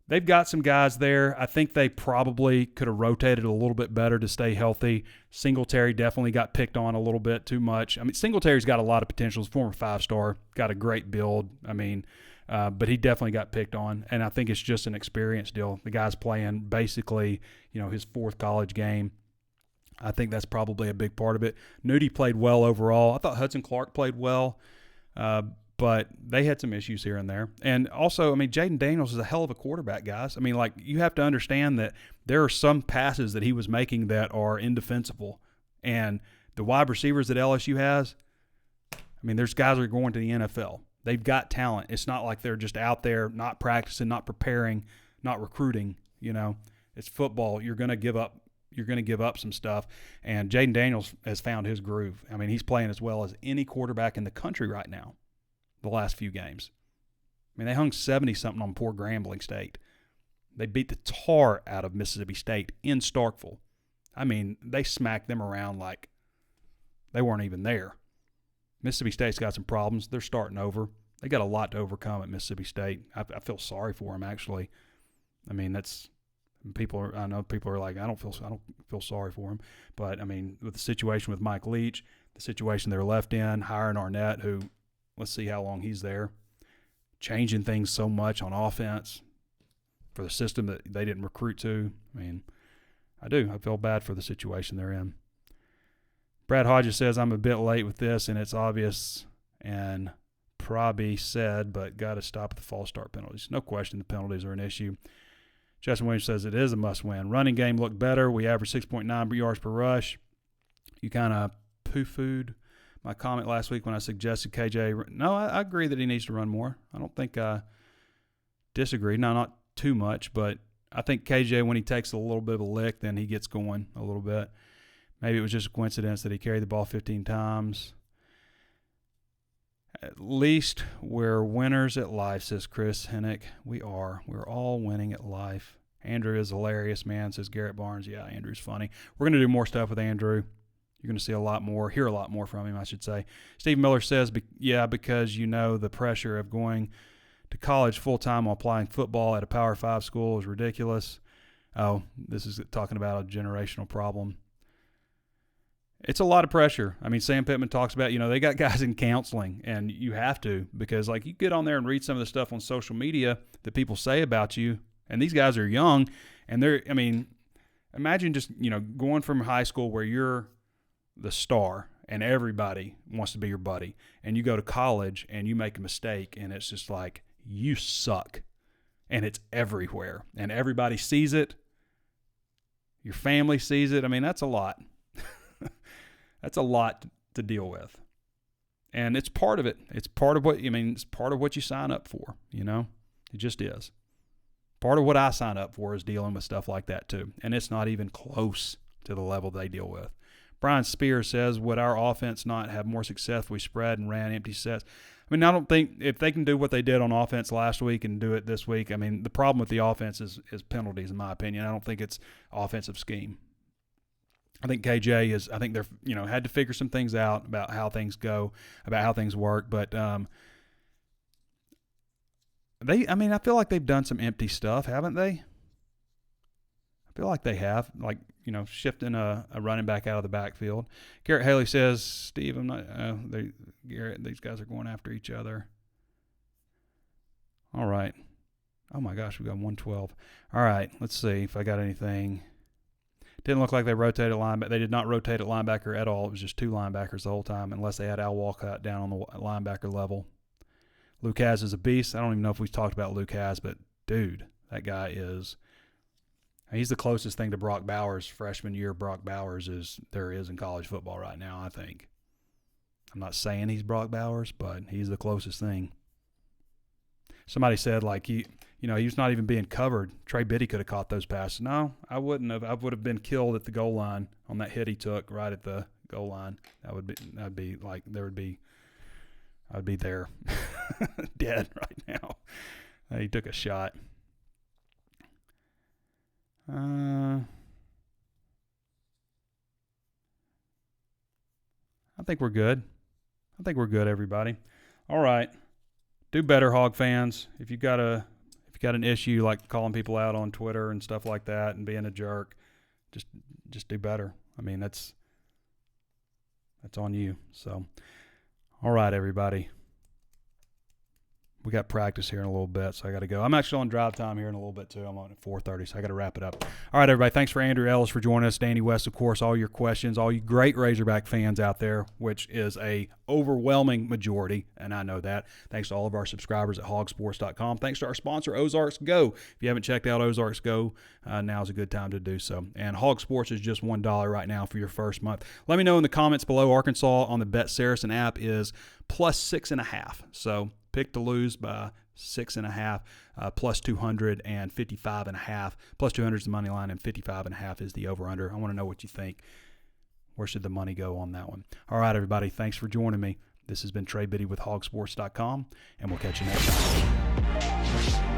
they've got some guys there. I think they probably could have rotated a little bit better to stay healthy. Singletary definitely got picked on a little bit too much. I mean, Singletary's got a lot of potential. He's a former 5-star, got a great build. I mean, but he definitely got picked on, and I think it's just an experience deal. The guy's playing basically, his 4th college game. I think that's probably a big part of it. Nudie played well overall. I thought Hudson Clark played well, but they had some issues here and there. And also, I mean, Jaden Daniels is a hell of a quarterback, guys. I mean, like, you have to understand that there are some passes that he was making that are indefensible. And the wide receivers that LSU has, I mean, there's guys that are going to the NFL. They've got talent. It's not like they're just out there not practicing, not preparing, not recruiting. It's football. You're going to give up. You're going to give up some stuff. And Jaden Daniels has found his groove. I mean, he's playing as well as any quarterback in the country right now. The last few games. I mean, they hung 70-something on poor Grambling State. They beat the tar out of Mississippi State in Starkville. I mean, they smacked them around like they weren't even there. Mississippi State's got some problems. They're starting over. They got a lot to overcome at Mississippi State. I feel sorry for them, actually. I mean, I know people are like, I don't feel sorry for them. But I mean, with the situation with Mike Leach, the situation they're left in, hiring Arnett, who, let's see how long he's there, changing things so much on offense for the system that they didn't recruit to. I mean, I feel bad for the situation they're in. Brad Hodges says, I'm a bit late with this, and it's obvious and probably said, but got to stop at the false start penalties. No question the penalties are an issue. Justin Williams says it is a must-win. Running game looked better. We averaged 6.9 yards per rush. You kind of poo-pooed my comment last week when I suggested KJ. No, I agree that he needs to run more. I don't think I disagree. No, not too much, but I think KJ, when he takes a little bit of a lick, then he gets going a little bit. Maybe it was just a coincidence that he carried the ball 15 times. At least we're winners at life, says Chris Hennick. We are. We're all winning at life. Andrew is hilarious, man, says Garrett Barnes. Yeah, Andrew's funny. We're going to do more stuff with Andrew. You're going to see a lot more, hear a lot more from him, I should say. Steve Miller says, because you know the pressure of going to college full-time while playing football at a Power 5 school is ridiculous. Oh, this is talking about a generational problem. It's a lot of pressure. I mean, Sam Pittman talks about, they got guys in counseling, and you have to, because you get on there and read some of the stuff on social media that people say about you, and these guys are young, and imagine just, going from high school where you're the star and everybody wants to be your buddy, and you go to college and you make a mistake, and it's just like, you suck, and it's everywhere, and everybody sees it. Your family sees it. I mean, that's a lot. That's a lot to deal with. And it's part of it. It's part of it's part of what you sign up for, It just is. Part of what I sign up for is dealing with stuff like that too. And it's not even close to the level they deal with. Brian Spears says, would our offense not have more success if we spread and ran empty sets? I mean, I don't think if they can do what they did on offense last week and do it this week, the problem with the offense is penalties, in my opinion. I don't think it's offensive scheme. I think KJ I think they're, had to figure some things out about how things go, about how things work. But I feel like they've done some empty stuff, haven't they? I feel like they have, shifting a running back out of the backfield. Garrett Haley says, Steve, Garrett, these guys are going after each other. All right. Oh, my gosh, we got 112. All right, let's see if I got anything. Didn't look like they rotated linebacker. They did not rotate at linebacker at all. It was just two linebackers the whole time, unless they had Al Walcott down on the linebacker level. Lucas is a beast. I don't even know if we've talked about Lucas, but, dude, that guy he's the closest thing to Brock Bowers. Freshman year Brock Bowers there is in college football right now, I think. I'm not saying he's Brock Bowers, but he's the closest thing. Somebody said, he was not even being covered. Trey Biddy could have caught those passes. No, I wouldn't have. I would have been killed at the goal line on that hit he took right at the goal line. I'd be there dead right now. He took a shot. I think we're good. Everybody. All right. Do better, Hog fans. If you got an issue like calling people out on Twitter and stuff like that and being a jerk, just do better. That's on you. So, all right, everybody. We got practice here in a little bit, so I got to go. I'm actually on drive time here in a little bit, too. I'm on at 4:30, so I got to wrap it up. All right, everybody. Thanks for Andrew Ellis for joining us. Danny West, of course, all your questions, all you great Razorback fans out there, which is a overwhelming majority, and I know that. Thanks to all of our subscribers at HawgSports.com. Thanks to our sponsor, Ozarks Go. If you haven't checked out Ozarks Go, now's a good time to do so. And HawgSports is just $1 right now for your first month. Let me know in the comments below. Arkansas on the Bet Saracen app is plus 6.5. So pick to lose by 6.5, plus 200 and 55.5. Plus 200 is the money line and 55.5 is the over-under. I want to know what you think. Where should the money go on that one? All right, everybody. Thanks for joining me. This has been Trey Biddy with HawgSports.com, and we'll catch you next time.